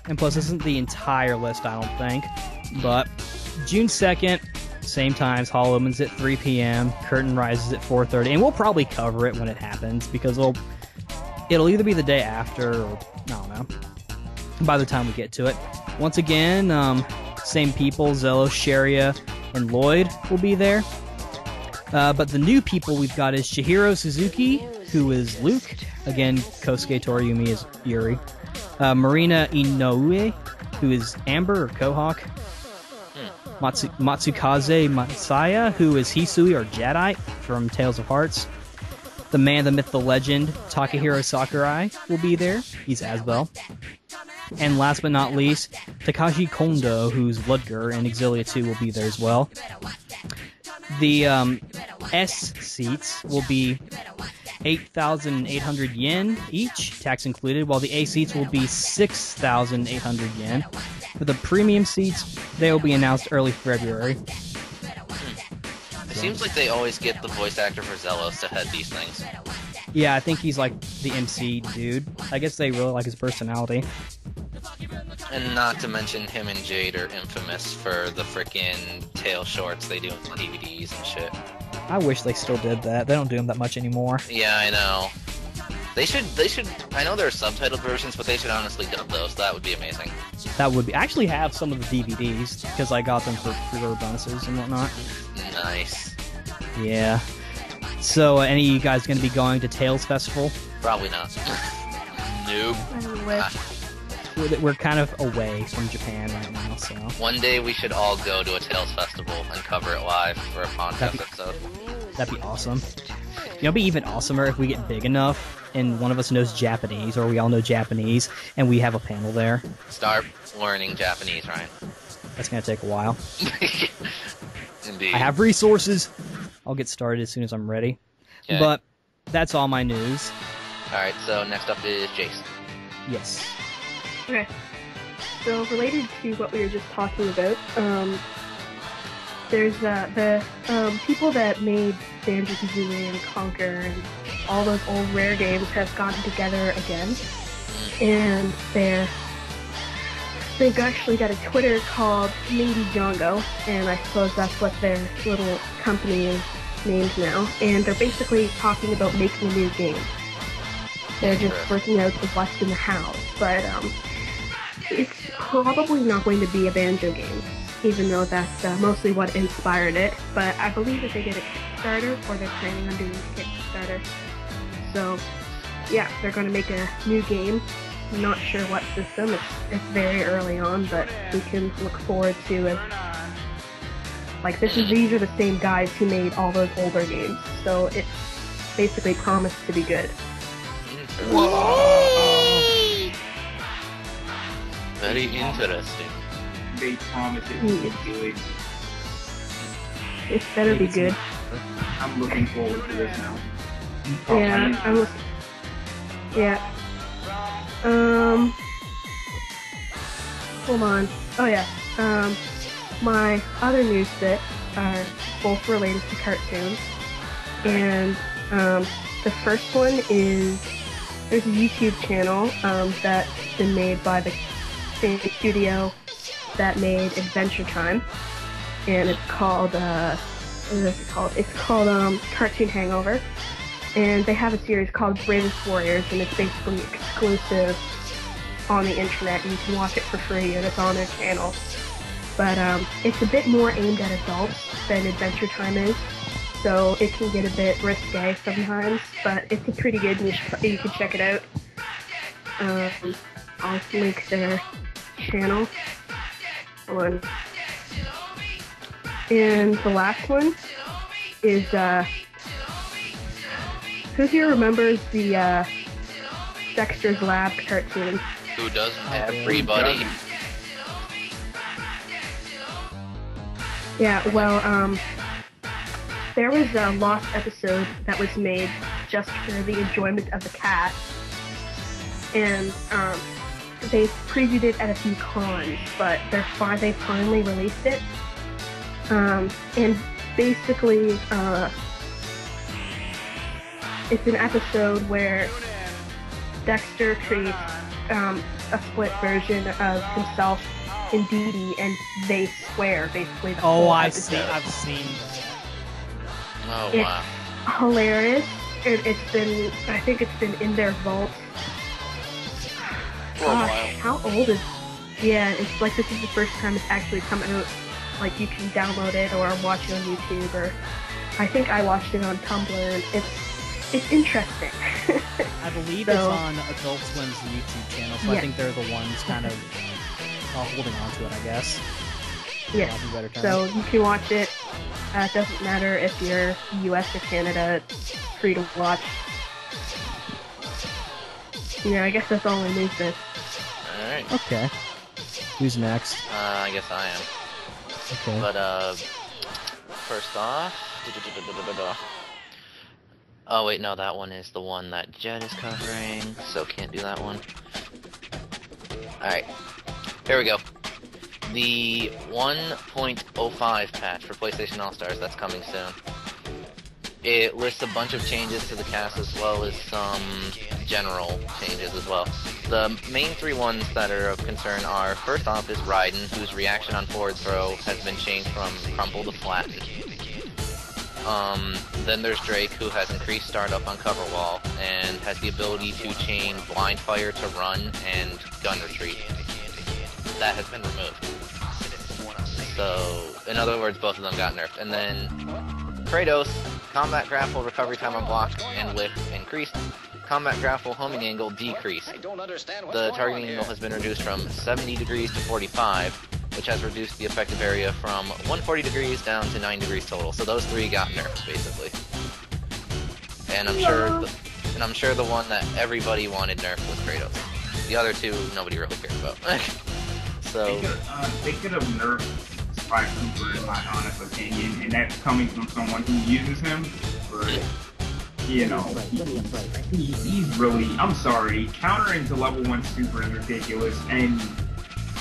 And plus, this isn't the entire list, I don't think. But June 2nd, same times, hall opens at 3 p.m., curtain rises at 4:30, and we'll probably cover it when it happens, because it'll either be the day after, or, I don't know, by the time we get to it. Once again, same people, Zello, Sharia, and Lloyd will be there. But the new people we've got is Chihiro Suzuki, who is Luke. Again, Kosuke Toriyumi is Yuri. Marina Inoue, who is Amber or Kohawk. Matsukaze Masaya, who is Hisui or Jadeite from Tales of Hearts. The man, the myth, the legend, Takahiro Sakurai will be there. He's Asbel. And last but not least, Takashi Kondo, who's Ludger, and Exilia 2 will be there as well. The S seats will be 8,800 yen each, tax included, while the A seats will be 6,800 yen. For the premium seats, they will be announced early February. It seems like they always get the voice actor for Zelos to head these things. Yeah, I think he's like the MC dude. I guess they really like his personality. And not to mention him and Jade are infamous for the frickin' tail shorts they do on DVDs and shit. I wish they still did that. They don't do them that much anymore. Yeah, I know. They should. I know there are subtitled versions, but they should honestly dub those. That would be amazing. That would be. I actually have some of the DVDs because I got them for pre-order bonuses and whatnot. Nice. Yeah. So, any of you guys going to be going to Tales Festival? Probably not. Nope. We're kind of away from Japan right now, so... One day we should all go to a Tales Festival and cover it live for a podcast episode. That'd be awesome. You know, it'd be even awesomer if we get big enough and one of us knows Japanese, or we all know Japanese, and we have a panel there. Start learning Japanese, Ryan. That's going to take a while. Indeed. I have resources. I'll get started as soon as I'm ready. Okay. But that's all my news. Alright, so next up is Jace. Yes. Okay. So related to what we were just talking about, there's the people that made Banjo-Kazooie and Conker and all those old rare games have gotten together again, and they've actually got a Twitter called Mingy Jongo, and I suppose that's what their little company is named now, and they're basically talking about making a new game. They're just working out the what's and the how, but it's probably not going to be a Banjo game, even though that's mostly what inspired it, but I believe that they did a Kickstarter, or they're planning on doing a Kickstarter. So, yeah, they're going to make a new game. I'm not sure what system, it's very early on, but we can look forward to it. Like, these are the same guys who made all those older games, so it's basically promised to be good. Very interesting. They promise it will be good. It better be good. I'm looking forward to this now. Yeah, yeah. Hold on. Oh yeah. My other news bits are both related to cartoons. And the first one is there's a YouTube channel that's been made by the same studio that made Adventure Time, and it's called what is it called? It's called Cartoon Hangover, and they have a series called Bravest Warriors, and it's basically exclusive on the internet. You can watch it for free, and it's on their channel. But it's a bit more aimed at adults than Adventure Time is, so it can get a bit risque sometimes, but it's a pretty good, and you can check it out. I'll link their channel. Hold on. And the last one is, who here remembers the Dexter's Lab cartoon? Who doesn't? Everybody. Yeah, well, there was a lost episode that was made just for the enjoyment of the cat, and they previewed it at a few cons, but they finally released it. And basically, it's an episode where Dexter creates a split version of himself and Dee Dee, and they swear basically the whole episode. I've seen that. Oh, it's wow. hilarious. I think it's been in their vault. How old is? Yeah, it's like this is the first time it's actually come out. Like you can download it or watch it on YouTube, or I think I watched it on Tumblr. And it's interesting. I believe it's on Adult Swim's YouTube channel, so I think they're the ones kind of holding on to it, I guess. Yeah. So you can watch it. It doesn't matter if you're US or Canada. It's free to watch. Yeah, I guess that's all I need to. Alright. Okay. Who's next? I guess I am. Okay. But, first off... Oh, wait, no, that one is the one that Jet is covering, so can't do that one. Alright. Here we go. The 1.05 patch for PlayStation All-Stars that's coming soon. It lists a bunch of changes to the cast as well as some general changes as well. The main three ones that are of concern are, first off is Raiden, whose reaction on forward throw has been changed from crumple to flatten. Then there's Drake, who has increased startup on cover wall and has the ability to chain blind fire to run and gun retreat. That has been removed. So, in other words, both of them got nerfed. And then Kratos, combat grapple, recovery time on block, and lift increased. Combat grapple, homing angle decreased. The targeting angle has been reduced from 70 degrees to 45, which has reduced the effective area from 140 degrees down to 9 degrees total. So those three got nerfed, basically. And I'm sure the one that everybody wanted nerfed was Kratos. The other two, nobody really cared about. So they could have nerfed Spy Cooper, in my honest opinion, and that's coming from someone who uses him. But you know, he's really. I'm sorry, countering to level 1 super is ridiculous, and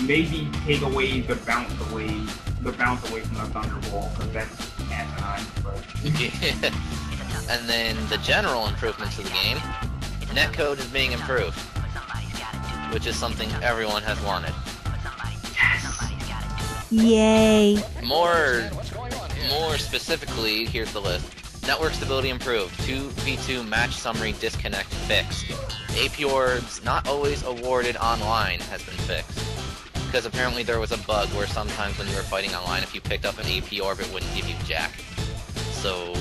maybe take away the bounce away from the Thunderball, because that's asinine. But and then the general improvements to the game, netcode is being improved, which is something everyone has wanted. Yay! More specifically, here's the list. Network stability improved. 2v2 match summary disconnect fixed. AP orbs not always awarded online has been fixed. Because apparently there was a bug where sometimes when you were fighting online, if you picked up an AP orb, it wouldn't give you jack. So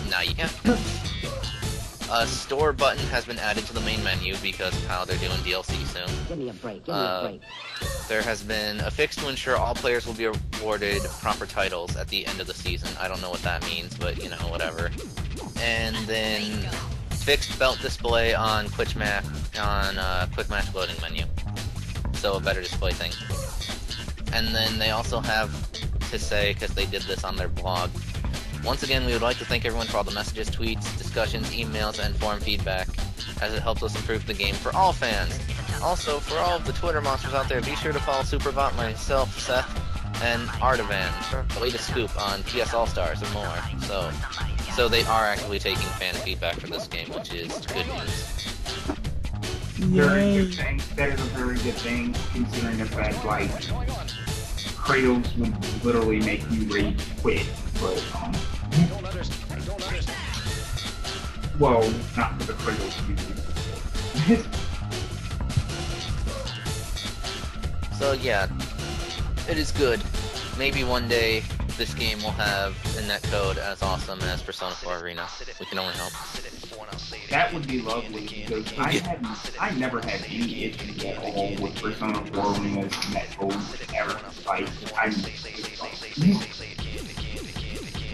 now you can. A store button has been added to the main menu because of how they're doing DLC soon. Give me a break. Give me a break. There has been a fix to ensure all players will be awarded proper titles at the end of the season. I don't know what that means, but you know, whatever. And then fixed belt display on quick match loading menu, so a better display thing. And then they also have to say, because they did this on their blog, once again, we would like to thank everyone for all the messages, tweets, discussions, emails, and forum feedback, as it helps us improve the game for all fans. Also, for all of the Twitter monsters out there, be sure to follow Superbot, myself, Seth, and Artavan for the latest scoop on PS All-Stars and more. So they are actually taking fan feedback for this game, which is good news. Very good thing. That is a very good thing, considering the fact, like, Kratos would literally make you rage quit, but, well, not for the Kratos user. So yeah, it is good. Maybe one day this game will have a netcode as awesome as Persona 4 Arena. We can only hope. That would be lovely, because I never had any issues at all with Persona 4 Arena's netcode ever. Like,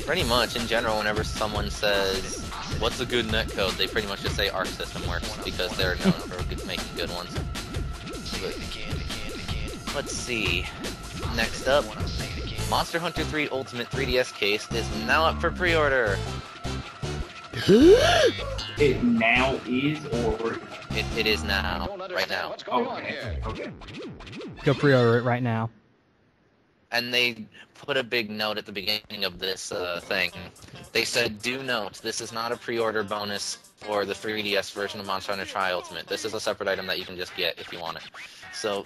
Pretty much, in general, whenever someone says, what's a good netcode, they pretty much just say Arc System works, because they're known for making good ones. But, let's see. Next up, Monster Hunter 3 Ultimate 3DS case is now up for pre-order. It now is, or it is now, right now. Okay. Go pre-order it right now. And they put a big note at the beginning of this thing. They said, do note, this is not a pre-order bonus for the 3DS version of Monster Hunter Tri Ultimate. This is a separate item that you can just get if you want it. So,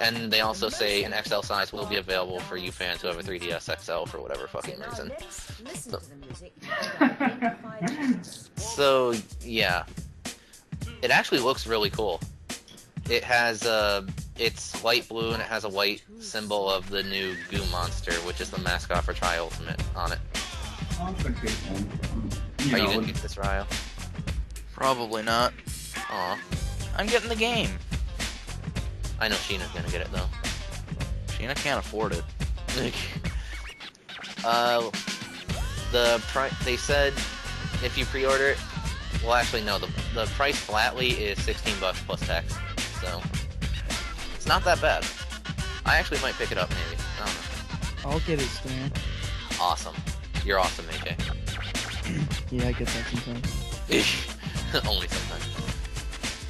and they also say an XL size will be available for you fans who have a 3DS XL for whatever fucking reason. So yeah. It actually looks really cool. It has, it's light blue and it has a white symbol of the new goo monster, which is the mascot for Tri Ultimate on it. Are you gonna get this, Ryo? Probably not. Aw. I'm getting the game. I know Sheena's gonna get it though. Sheena can't afford it. They said if you pre-order it, well actually no, the price flatly is $16 plus tax, so it's not that bad. I actually might pick it up maybe. I don't know. I'll get it, Stan. Awesome. You're awesome, AJ. Yeah, I get that sometimes. Only sometimes.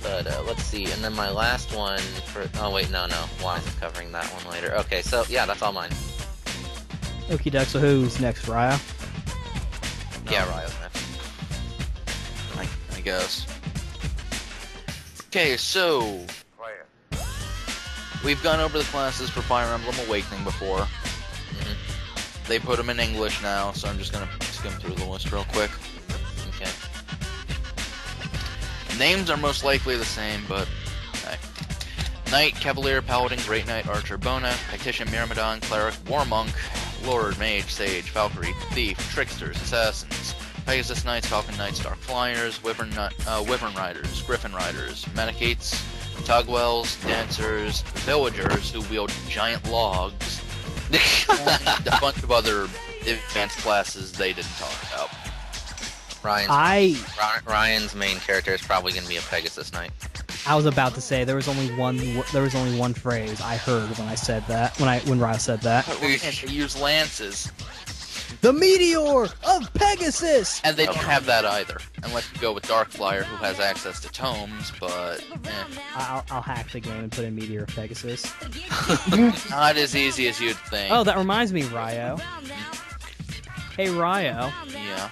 But let's see, and then my last one for... Oh wait, no. Wise is covering that one later. Okay, so yeah, that's all mine. Okie doke, so who's next, Ryo? No. Yeah, Ryo's next. I guess. Okay, so... We've gone over the classes for Fire Emblem Awakening before. They put them in English now, so I'm just gonna skip skim through the list real quick. Okay. Names are most likely the same, but okay. Knight, Cavalier, Paladin, Great Knight, Archer, Bona, Tactician, Myrmidon, Cleric, War Monk, Lord, Mage, Sage, Valkyrie, Thief, Tricksters, Assassins, Pegasus Knights, Falcon Knights, Dark Flyers, Wyvern Riders, Griffin Riders, Medicates, Tugwells, Dancers, Villagers who wield giant logs, and a bunch of other advanced classes they didn't talk about. Ryan's main character is probably going to be a Pegasus Knight. I was about to say there was only one phrase I heard when I said that when Ryan said that. They use lances, the meteor of Pegasus, and they don't have that either, unless you go with Darkflyer, who has access to tomes. But I'll hack the game and put in meteor of Pegasus. Not as easy as you'd think. Oh, that reminds me, Ryo. Hey, Ryo. Yeah.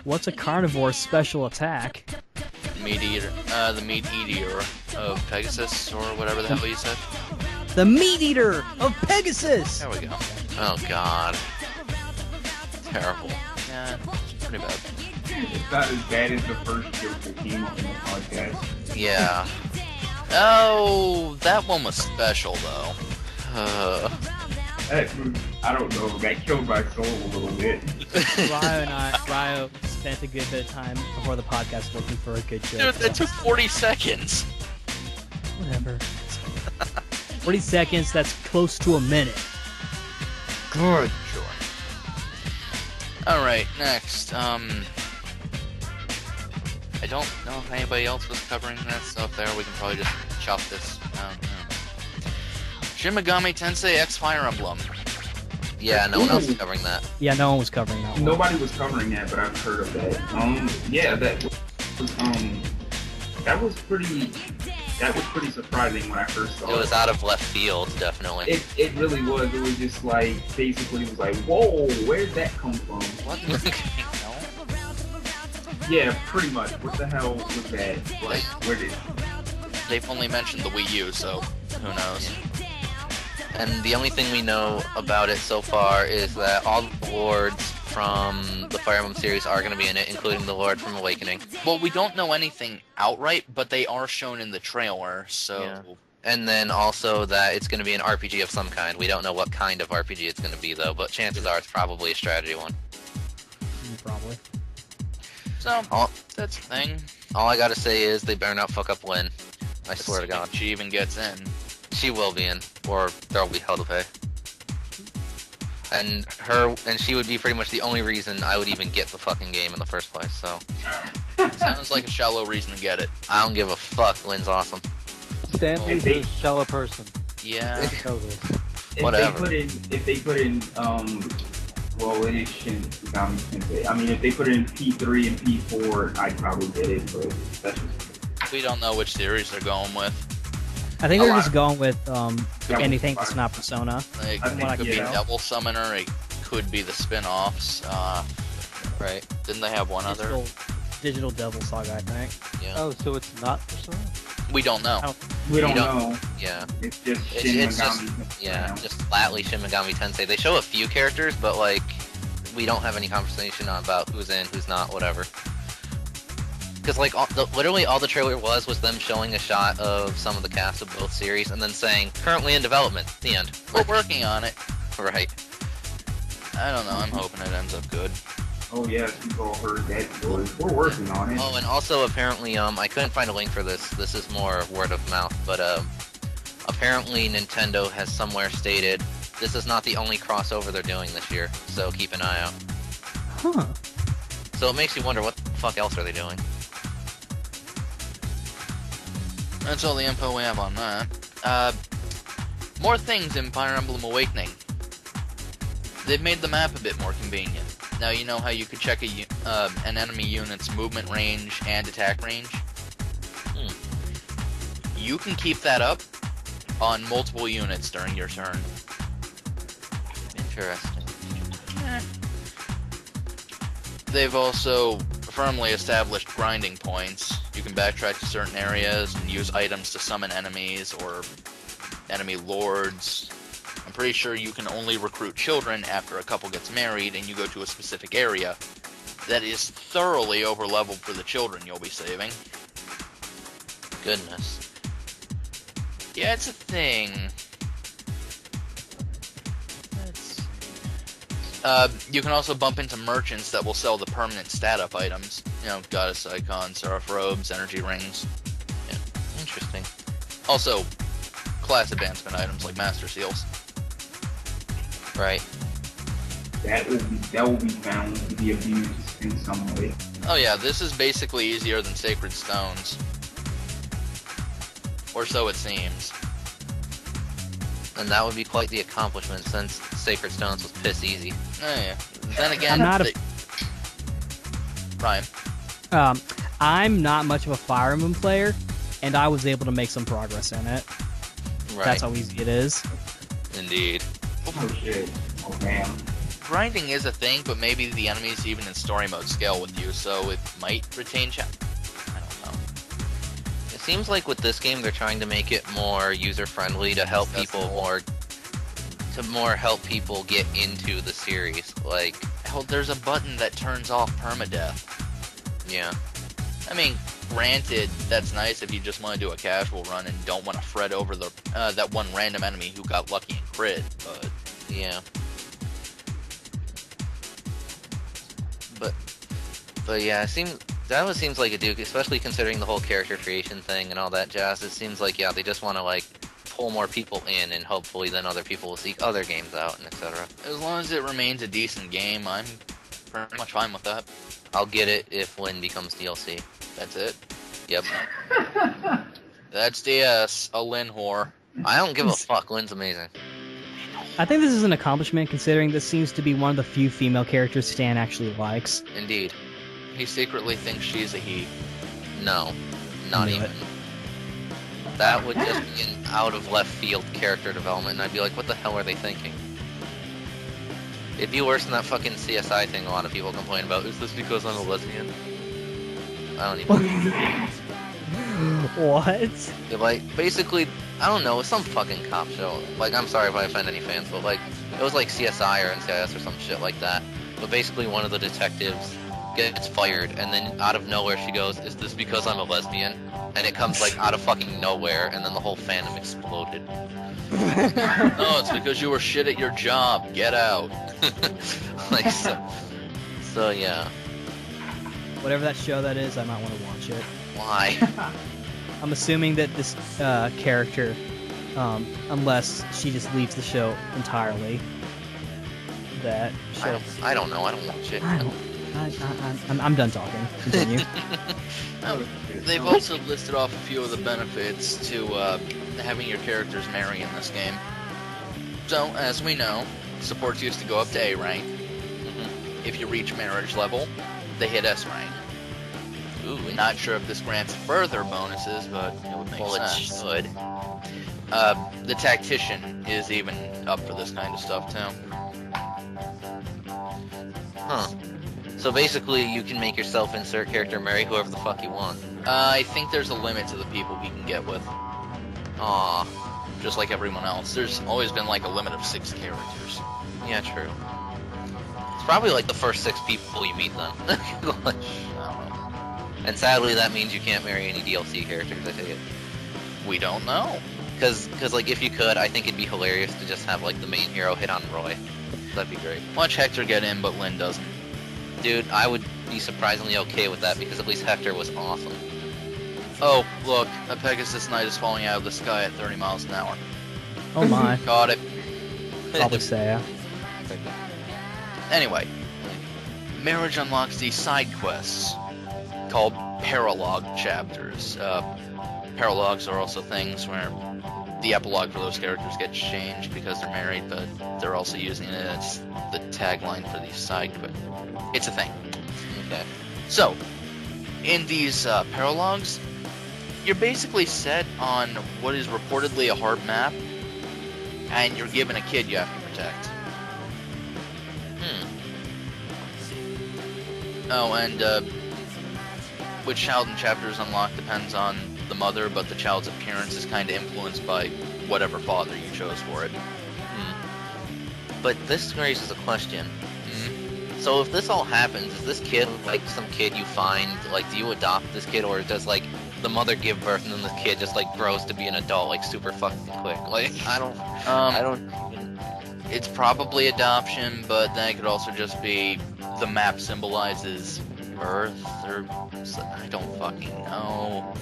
What's a carnivore's special attack? Meat Eater, the Meat Eater of Pegasus, or whatever the hell you said. The Meat Eater of Pegasus! There we go. Oh god. Terrible. Yeah, pretty bad. It's not as bad as the first joke that came up in the podcast. Yeah. Oh, that one was special, though. I don't know, that killed my soul a little bit. Ryo spent a good bit of time before the podcast looking for a good joke. Dude, that took 40 seconds. Whatever. 40 seconds, that's close to a minute. Good. Sure. Alright, next. I don't know if anybody else was covering this, so if there, we can probably just chop this down. Shin Megami Tensei X Fire Emblem. Yeah, no one else is covering that. Yeah, no one was covering that one. Nobody was covering that, but I've heard of that. Yeah, that was pretty surprising when I first saw it. It was out of left field, definitely. It really was. It was just like, basically, it was like, whoa, where'd that come from? What? Yeah, pretty much. What the hell was that? Like, where did... They've only mentioned the Wii U, so who knows? And the only thing we know about it so far is that all the lords from the Fire Emblem series are going to be in it, including the Lord from Awakening. Well, we don't know anything outright, but they are shown in the trailer, so... Yeah. And then also that it's going to be an RPG of some kind. We don't know what kind of RPG it's going to be, though, but chances are it's probably a strategy one. Probably. So, that's the thing. All I gotta say is they better not fuck up Lynn. I swear to God. She even gets in. She will be in, or there'll be hell to pay. And she would be pretty much the only reason I would even get the fucking game in the first place, so... Sounds like a shallow reason to get it. I don't give a fuck, Lynn's awesome. Stanley's a shallow person. Yeah. Whatever. If they put in, well, it is Shin Megami Tensei. I mean, if they put in P3 and P4, I'd probably get it, but that's just... We don't know which series they're going with. I think they're just going with anything that's not Persona. Like, it could be Devil Summoner, it could be the spin-offs. Right. Didn't they have one other? Digital Devil Saga, I think. Yeah. Oh, so it's not Persona? We don't know. We don't know. Yeah. It's just Shin Megami Tensei. Yeah, just flatly Shin Megami Tensei. They show a few characters, but, like, we don't have any conversation about who's in, who's not, whatever. Because, like, literally all the trailer was them showing a shot of some of the cast of both series and then saying, currently in development. The end. We're working on it. Right. I don't know, I'm hoping it ends up good. Oh yeah, people all heard that. We're working on it. Oh, and also apparently, I couldn't find a link for this. This is more word of mouth, but apparently Nintendo has somewhere stated this is not the only crossover they're doing this year, so keep an eye out. Huh. So it makes you wonder, what the fuck else are they doing? That's all the info we have on that. More things in Fire Emblem Awakening. They've made the map a bit more convenient. Now you know how you could check an enemy unit's movement range and attack range? You can keep that up on multiple units during your turn. Interesting. They've also firmly established grinding points. You can backtrack to certain areas and use items to summon enemies or enemy lords. I'm pretty sure you can only recruit children after a couple gets married and you go to a specific area that is thoroughly over-leveled for the children you'll be saving. Goodness. Yeah, it's a thing. You can also bump into merchants that will sell the permanent stat-up items. You know, goddess icons, seraph robes, energy rings. Yeah, interesting. Also, class advancement items like master seals. Right. That will be found to be abused in some way. Oh yeah, this is basically easier than Sacred Stones. Or so it seems. And that would be quite the accomplishment since Sacred Stones was piss easy. Oh yeah. Then again, I'm not Ryan. I'm not much of a Fire Emblem player, and I was able to make some progress in it. Right. That's how easy it is. Indeed. Oh shit. Oh man. Grinding is a thing, but maybe the enemies even in story mode scale with you, so it might retain I don't know. It seems like with this game they're trying to make it more user-friendly to help people help people get into the series. Like, hell, there's a button that turns off permadeath. yeah. I mean, granted, that's nice if you just want to do a casual run and don't want to fret over the that one random enemy who got lucky and crit, but Yeah. But yeah, it seems like a Duke, especially considering the whole character creation thing and all that jazz. It seems like, yeah, they just want to like pull more people in, and hopefully then other people will seek other games out and etc. as long as it remains a decent game, I'm pretty much fine with that. I'll get it if Lynn becomes DLC. That's it. Yep. That's DS, a Lin whore. I don't give a fuck. Lynn's amazing. I think this is an accomplishment considering this seems to be one of the few female characters Stan actually likes. Indeed. He secretly thinks she's a he. No. Not Knew even. That would just be an out of left field character development, and I'd be like, what the hell are they thinking? It'd be worse than that fucking CSI thing a lot of people complain about. Is this because I'm a lesbian? I don't even What? It, like, basically, I don't know, it's some fucking cop show. Like, I'm sorry if I offend any fans, but like, it was like CSI or NCIS or some shit like that. But basically one of the detectives gets fired, and then out of nowhere she goes, is this because I'm a lesbian? And it comes like out of fucking nowhere, and then the whole fandom exploded. No, it's because you were shit at your job. Get out. Like, so yeah. Whatever that show that is, I might want to watch it. Why? I'm assuming that this character, unless she just leaves the show entirely, that show. I don't know, I don't watch it. I'm done talking. Continue. They've also listed off a few of the benefits to having your characters marry in this game. So, as we know, supports used to go up to A rank. If you reach marriage level, they hit S rank. Ooh, not sure if this grants further bonuses, but it would make sense. It should. The tactician is even up for this kind of stuff too. Huh. So basically, you can make yourself insert character marry whoever the fuck you want. I think there's a limit to the people he can get with. Aw. Just like everyone else. There's always been like a limit of 6 characters. Yeah, true. It's probably like the first 6 people you meet then. I don't know. And sadly, that means you can't marry any DLC characters, I take it. We don't know. Because like, if you could, I think it'd be hilarious to just have like the main hero hit on Roy. That'd be great. Watch Hector get in, but Lynn doesn't. Dude, I would be surprisingly okay with that, because at least Hector was awesome. Oh, look, a Pegasus Knight is falling out of the sky at 30 miles an hour. Oh my. Caught it. Probably say. Anyway, marriage unlocks these side quests called paralogue chapters. Paralogues are also things where the epilogue for those characters gets changed because they're married, but they're also using it as the tagline for these side quests. It's a thing. Okay. So, in these paralogues, you're basically set on what is reportedly a hard map, and you're given a kid you have to protect. Oh, and which child in chapters unlocked depends on the mother, but the child's appearance is kind of influenced by whatever father you chose for it. but this raises a question. So if this all happens, is this kid like some kid you find, like, do you adopt this kid, or does like the mother give birth and then the kid just like grows to be an adult like super fucking quick? Like, I don't even... It's probably adoption, but then it could also just be the map symbolizes birth, or I don't fucking know.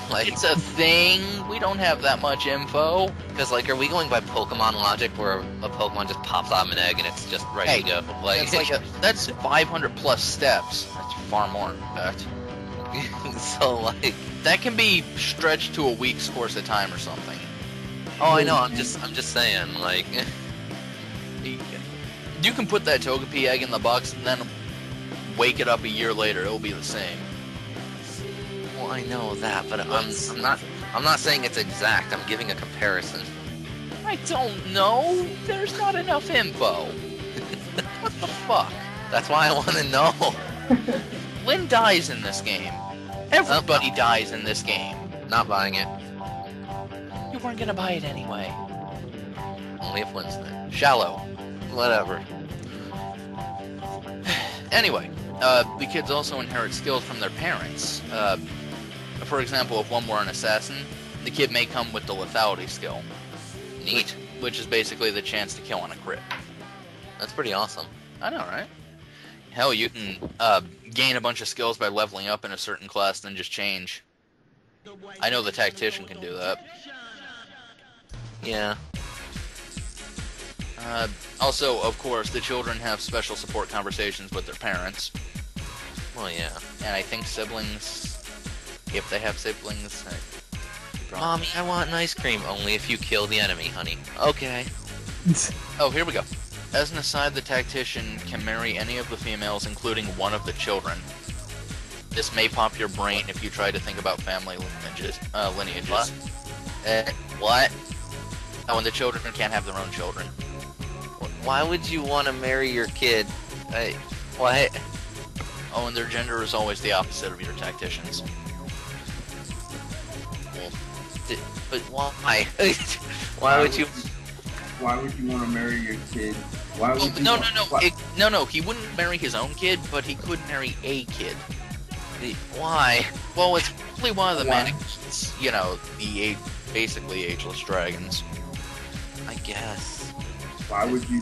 Like, it's a thing. We don't have that much info. Because, like, are we going by Pokemon logic where a Pokemon just pops out of an egg and it's just ready to go? Like, that's 500 plus steps. That's far more, in fact. So, like, that can be stretched to a week's course of time or something. Oh, I know. I'm just saying, like, you can put that Togepi egg in the box and then wake it up a year later. It'll be the same. Well, I know that, but I'm not saying it's exact. I'm giving a comparison. I don't know. There's not enough info. What the fuck? That's why I want to know. Lynn dies in this game. Everybody dies in this game. Not buying it. You weren't gonna buy it anyway. Only if Lynn's there. Shallow. Whatever. Anyway, the kids also inherit skills from their parents. For example, if one were an assassin, the kid may come with the lethality skill. Neat. Which is basically the chance to kill on a crit. That's pretty awesome. I know, right? Hell, you can gain a bunch of skills by leveling up in a certain class, then just change. I know the tactician can do that. Yeah. Also, of course, the children have special support conversations with their parents. Well, yeah. And I think siblings, if they have siblings... Mommy, I want an ice cream. Only if you kill the enemy, honey. Okay. Oh, here we go. As an aside, the tactician can marry any of the females, including one of the children. This may pop your brain if you try to think about family lineages. What? What? Oh, and the children can't have their own children. Why would you want to marry your kid? What? Oh, and their gender is always the opposite of your tacticians. But why? Why would you... Why would you want to marry your kid? Why would you No, he wouldn't marry his own kid, but he could marry a kid. Why? Well, it's probably one of the mannequins, you know, basically ageless dragons. I guess. Why would you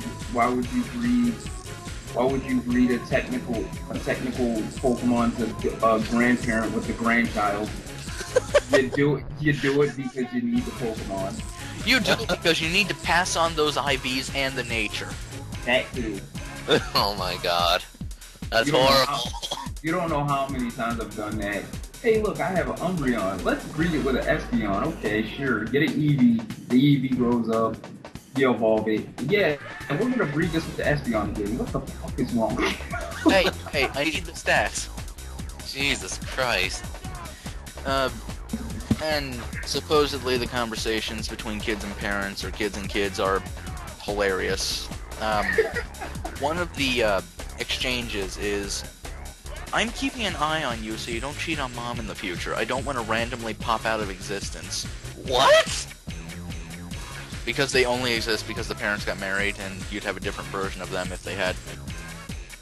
breed a technical Pokemon to a grandparent with a grandchild? You do it because you need the Pokemon. You do it because you need to pass on those IVs and the nature. That too. Oh my god. That's horrible. You don't know how many times I've done that. Hey, look, I have an Umbreon. Let's breed it with an Espeon. Okay, sure. Get an Eevee. The Eevee grows up. You evolve it. Yeah, and we're gonna breed this with the Espeon again. What the fuck is wrong? Hey, I need the stats. Jesus Christ. And supposedly the conversations between kids and parents or kids and kids are hilarious. One of the exchanges is, I'm keeping an eye on you so you don't cheat on mom in the future. I don't want to randomly pop out of existence. What? Because they only exist because the parents got married and you'd have a different version of them if they had.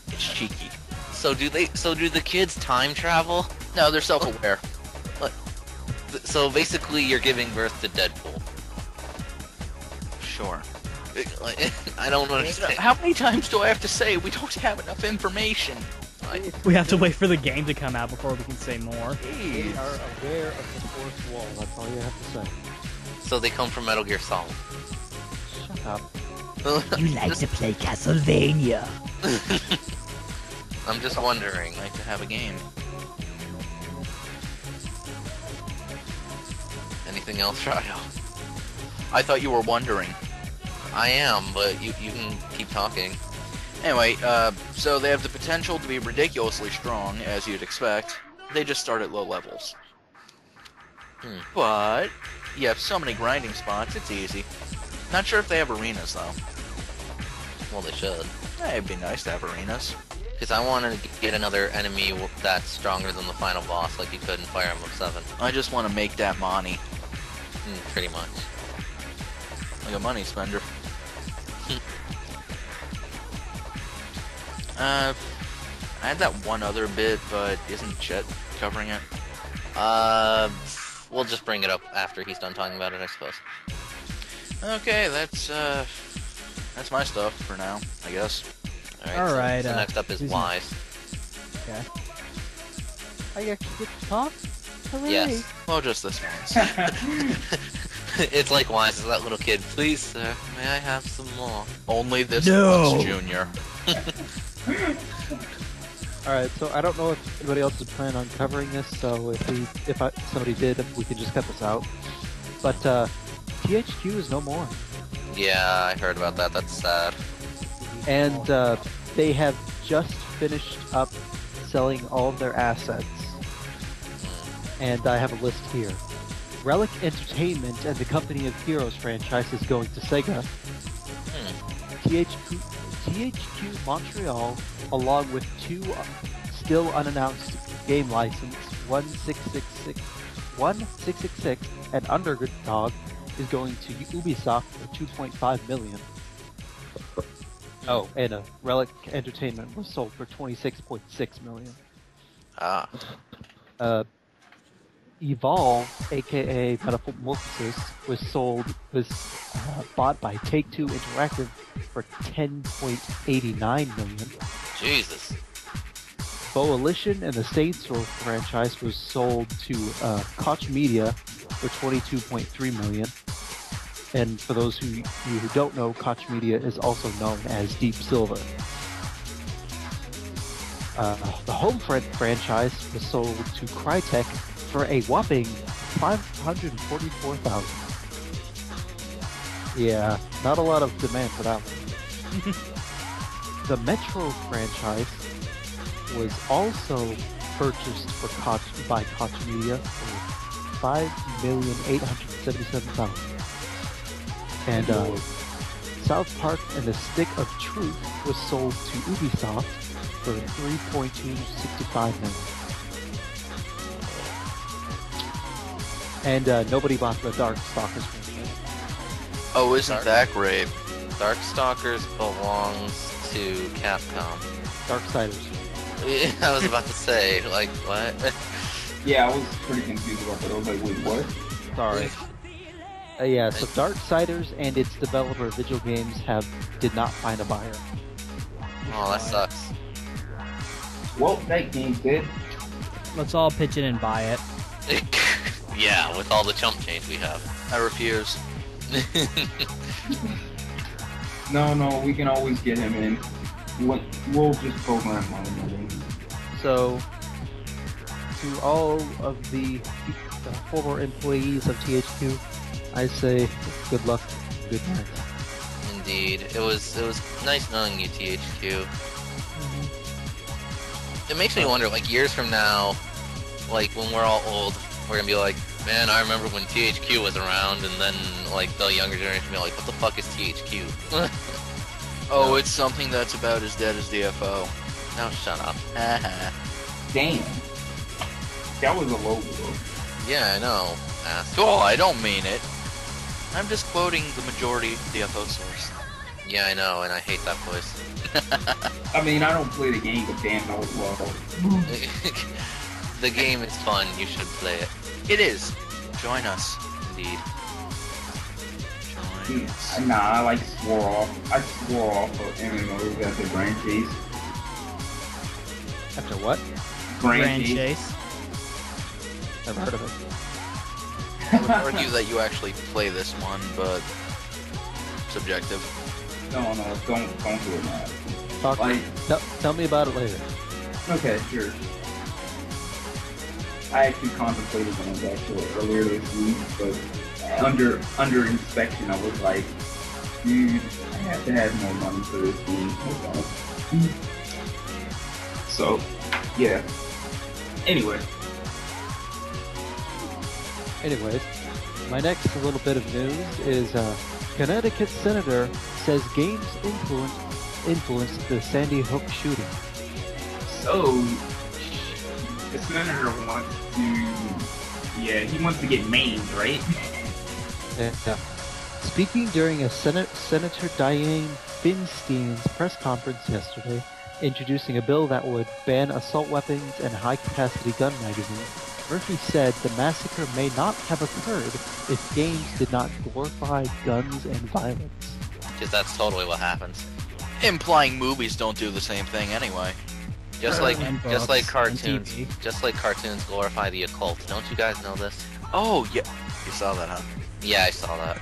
It's cheeky. So do the kids time travel? No, they're self-aware. So basically you're giving birth to Deadpool. Sure. I don't understand. How many times do I have to say we don't have enough information? We have to wait for the game to come out before we can say more. They are aware of the fourth wall, that's all you have to say. So they come from Metal Gear Solid. Shut up. You like to play Castlevania. I'm just wondering. I'd like to have a game. Anything else, Ryo? I thought you were wondering. I am, but you can keep talking. Anyway, so they have the potential to be ridiculously strong, as you'd expect. They just start at low levels. But you have so many grinding spots, it's easy. Not sure if they have arenas, though. Well, they should. It'd be nice to have arenas. Because I want to get another enemy that's stronger than the final boss, like you could in Fire Emblem 7. I just want to make that money. Pretty much. Like a money spender. I had that one other bit, but isn't Jet covering it? We'll just bring it up after he's done talking about it, I suppose. Okay, that's my stuff for now, I guess. All right. So next up is Wise. Okay. I actually get to talk? Hooray. Yes. Well, just this once. It's like Wise, it's that little kid. Please, sir, may I have some more? Only this No. once, Junior. Alright, so I don't know if anybody else is planning on covering this, so if somebody did, we can just cut this out. But THQ is no more. Yeah, I heard about that. That's sad. And they have just finished up selling all of their assets. And I have a list here. Relic Entertainment and the Company of Heroes franchise is going to Sega. THQ Montreal, along with two still unannounced game license, 1666 and Underdog, is going to Ubisoft for $2.5 million. Oh, and Relic Entertainment was sold for $26.6 million. Evolve, aka Metamorphosis, was bought by Take-Two Interactive for $10.89 million. Jesus. Volition and the Saints Row franchise was sold to Koch Media for $22.3 million. And for those who don't know, Koch Media is also known as Deep Silver. The Homefront franchise was sold to Crytek for a whopping $544,000. Yeah, not a lot of demand for that one. The Metro franchise was also purchased by Koch Media for $5,877,000. And South Park and the Stick of Truth was sold to Ubisoft for $3.265 million. And nobody bought the Darkstalkers franchise. Oh, isn't that great? Darkstalkers belongs to Capcom. Darksiders. I was about to say, like, what? Yeah, I was pretty confused about that. I was like, wait, what? Sorry. Yeah, so Darksiders and its developer Vigil Games did not find a buyer. Oh, that sucks. Well, that game did. Let's all pitch in and buy it. Yeah, with all the chump change we have. I refuse. No, we can always get him in. We'll just program him. So, to all of the former employees of THQ, I say good luck, good night. Indeed. It was nice knowing you, THQ. It makes me wonder, like, years from now, like, when we're all old, we're gonna be like, man, I remember when THQ was around, and then, like, the younger generation will be like, what the fuck is THQ? Oh, it's something that's about as dead as DFO. Now shut up. Damn. That was a low blow. Yeah, I know. Oh, I don't mean it. I'm just quoting the majority DFO source. Yeah, I know, and I hate that voice. I mean, I don't play the game, but damn, that was low. The game is fun. You should play it. It is. Join us. Indeed. Join us. Nah, I swore off of MMOs after Grand Chase. After what? Grand Chase. Never heard of it. I would argue that you actually play this one, but subjective. No, don't do it now. Tell me about it later. Okay, sure. I actually contemplated going back to it earlier this week, but under inspection, I was like, dude, I have to have more money for this game. So, yeah. Anyways, my next little bit of news is Connecticut senator says games influenced the Sandy Hook shooting. so the senator wants he wants to get maimed, right? Speaking during a Senator Dianne Finstein's press conference yesterday, introducing a bill that would ban assault weapons and high-capacity gun magazines, Murphy said the massacre may not have occurred if games did not glorify guns and violence. Because that's totally what happens. Implying movies don't do the same thing anyway. Just like cartoons, TV. just like cartoons glorify the occult. Don't you guys know this? Oh, yeah. You saw that, huh? Yeah, I saw that.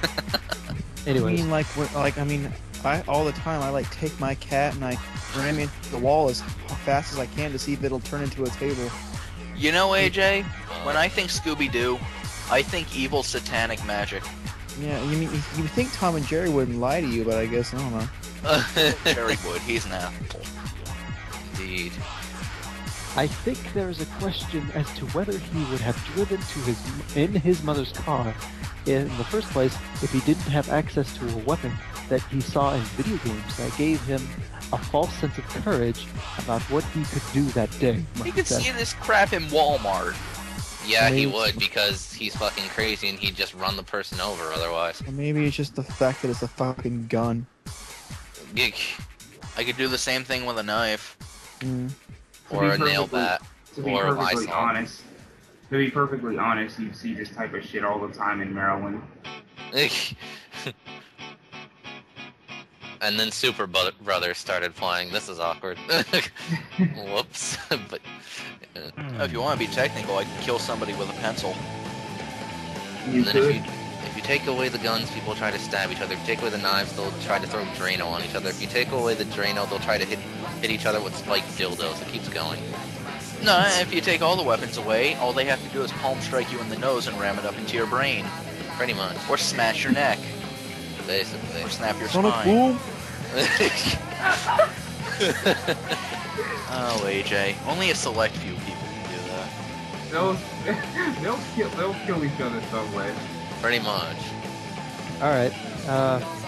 I Anyways, mean, I all the time I like take my cat and I ram it into the wall as fast as I can to see if it'll turn into a table. You know, AJ, when I think Scooby-Doo, I think evil satanic magic. Yeah, you mean you think Tom and Jerry wouldn't lie to you, but I guess I don't know. Jerry would. He's an apple. Indeed. I think there is a question as to whether he would have driven in his mother's car in the first place if he didn't have access to a weapon that he saw in video games that gave him a false sense of courage about what he could do that day. He could see this crap in Walmart. Yeah, he Maybe- would, because he's fucking crazy and he'd just run the person over otherwise. Or maybe it's just the fact that it's a fucking gun. I could do the same thing with a knife. Mm. Or a nail bat. To be Or a perfectly Lysol. honest, you see this type of shit all the time in Maryland. And then Super Brothers started playing. This is awkward. Whoops. But If you want to be technical, I can kill somebody with a pencil. You and then could. if you take away the guns, people try to stab each other. If you take away the knives, they'll try to throw Drano on each other. If you take away the Drano, they'll try to hit each other with spiked dildos. It keeps going. No, if you take all the weapons away, all they have to do is palm strike you in the nose and ram it up into your brain. Pretty much. Or smash your neck. Basically. Or snap your Sonic spine. Boom! Oh, AJ. Only a select few people can do that. They'll kill each other some way. Pretty much. Alright,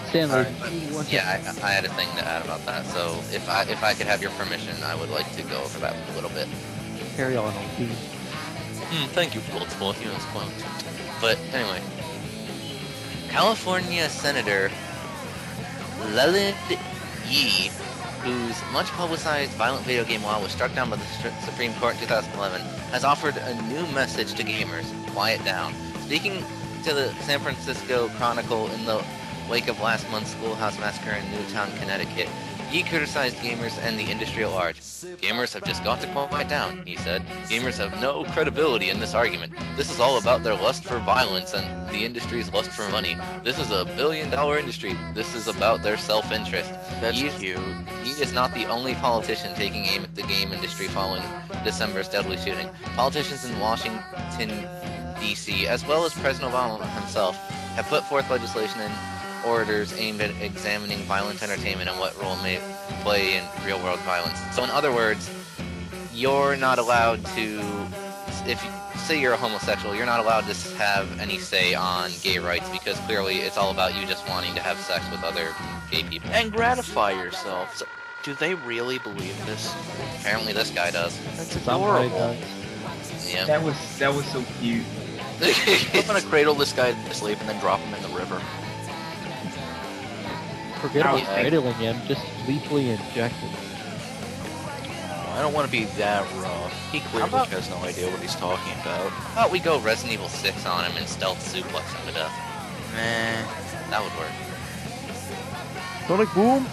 Stanley, Alright, you want to... Yeah, I had a thing to add about that. So if I could have your permission, I would like to go over that a little bit. Carry on, please. Thank you, Bloodsport. You know, it's fun. But anyway, California Senator Leland Yee, whose much publicized violent video game law was struck down by the Supreme Court in 2011, has offered a new message to gamers: quiet down. Speaking to the San Francisco Chronicle in the wake of last month's schoolhouse massacre in Newtown, Connecticut, Yee criticized gamers and the industry at large. Gamers have just got to quiet down, he said. Gamers have no credibility in this argument. This is all about their lust for violence and the industry's lust for money. This is a billion-dollar industry. This is about their self-interest. That's Yee cute. is not the only politician taking aim at the game industry following December's deadly shooting. Politicians in Washington, D.C., as well as President Obama himself, have put forth legislation and orders aimed at examining violent entertainment and what role it may play in real-world violence. So in other words, you're not allowed to, if you say you're a homosexual, you're not allowed to have any say on gay rights because clearly it's all about you just wanting to have sex with other gay people. And gratify yourself. So, do they really believe this? Apparently this guy does. That's Somebody adorable. does. Yeah. That was so cute. I'm gonna cradle this guy to sleep and then drop him in the river. Forget about Yeah. cradling him, just lethally inject him. I don't want to be that rough. He clearly about- has no idea what he's talking about. How about we go Resident Evil 6 on him and stealth suplex him to death? Meh. That would work. Sonic Boom!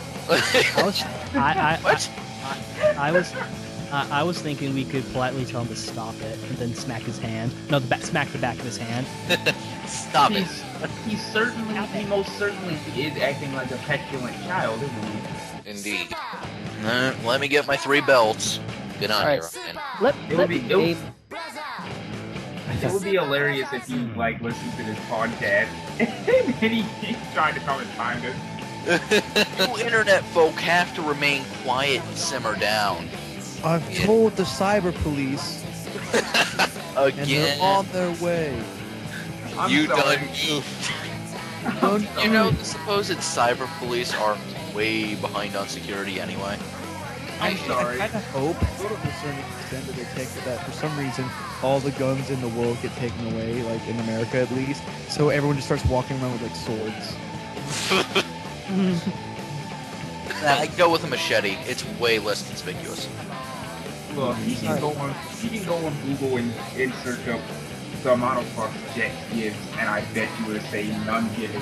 I was thinking we could politely tell him to stop it and then smack his hand. No, smack the back of his hand. Stop it. He most certainly is acting like a petulant child, isn't he? Indeed. Let me get my 3 belts. Good on Alright. you, Ryan. Let would me be- aim. It would be hilarious if you like listen to this podcast and he's trying to come and find us. You internet folk have to remain quiet and simmer down. I've told the cyber police, and they're Again. on their way. I'm You sorry. done goofed. You know, the supposed cyber police are way behind on security anyway. I'm sorry. I kind of hope, sort of to a certain extent, that they take that for some reason all the guns in the world get taken away, like in America at least. So everyone just starts walking around with like swords. I go with a machete. It's way less conspicuous. Look, he can go on Google and search up the amount of fucks Jet gives, and I bet you would say none given.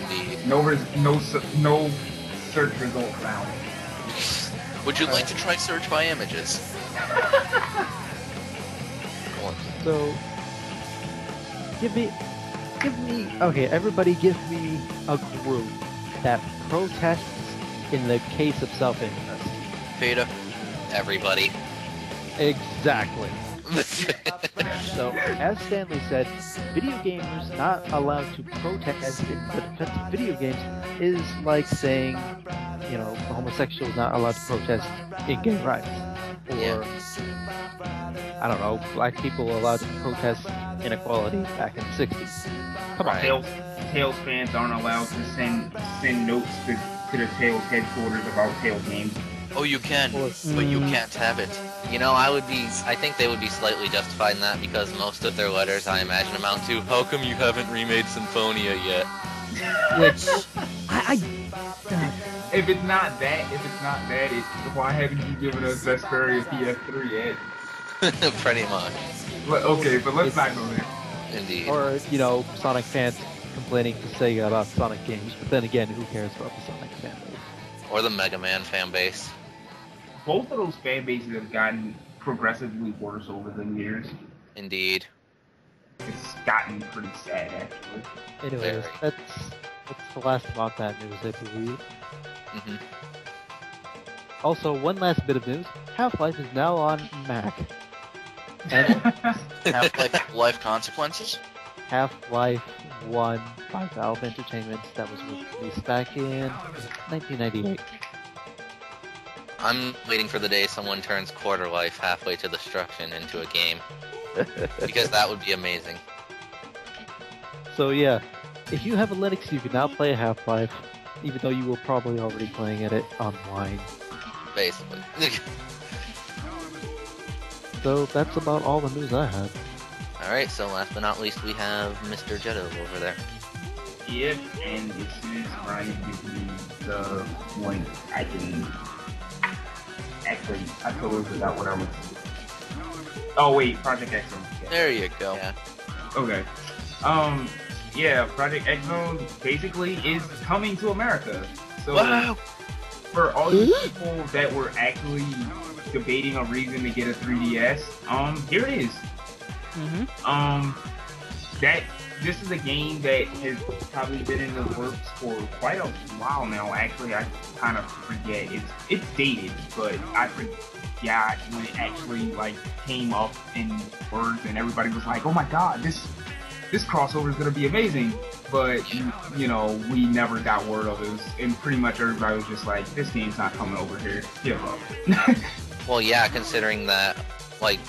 Indeed. No search result found. Would you like to try search by images? So, give me, okay, everybody give me a group that protests in the case of self-interest. Beta. Everybody. Exactly. So, as Stanley said, video gamers not allowed to protest in the defense of video games is like saying, you know, homosexuals not allowed to protest in gay rights. Or, I don't know, black people allowed to protest inequality back in the 60s. Come on. Tails fans aren't allowed to send notes to the Tails headquarters about Tails games. Oh, you can, but you can't have it. You know, I think they would be slightly justified in that because most of their letters, I imagine, amount to, how come you haven't remade Symphonia yet? Which, If it's not that, it's why haven't you given us Vesperia PS3 yet? Pretty much. Okay, but let's not go there. Indeed. Or, you know, Sonic fans complaining to Sega about Sonic games, but then again, who cares about the Sonic fan base? Or the Mega Man fan base. Both of those fan bases have gotten progressively worse over the years. Indeed. It's gotten pretty sad, actually. Anyways, that's the last about that news, I believe. Mm-hmm. Also, one last bit of news. Half-Life is now on Mac. And Half-Life Life Consequences? Half-Life 1 by Valve Entertainment that was released back in 1998. I'm waiting for the day someone turns Quarter Life halfway to destruction into a game. Because that would be amazing. So yeah, if you have a Linux, you can now play Half-Life, even though you were probably already playing it online. Basically. So that's about all the news I had. Alright, so last but not least, we have Mr. Jetto over there. Yep, and as soon as Ryan gives me the link, I can... Actually, I totally forgot what I was... Oh wait, Project X Zone. Yeah. There you go. Yeah. Okay. Yeah, Project X Zone basically is coming to America. So, Wow! for all you people that were actually debating a reason to get a 3DS, here it is. This is a game that has probably been in the works for quite a while now. Actually, I kind of forget. It's dated, but I forgot when it actually like came up in words, and everybody was like, "Oh my god, this crossover is gonna be amazing." But you know, we never got word of it, and pretty much everybody was just like, "This game's not coming over here. Give up." Well, yeah, considering that, like,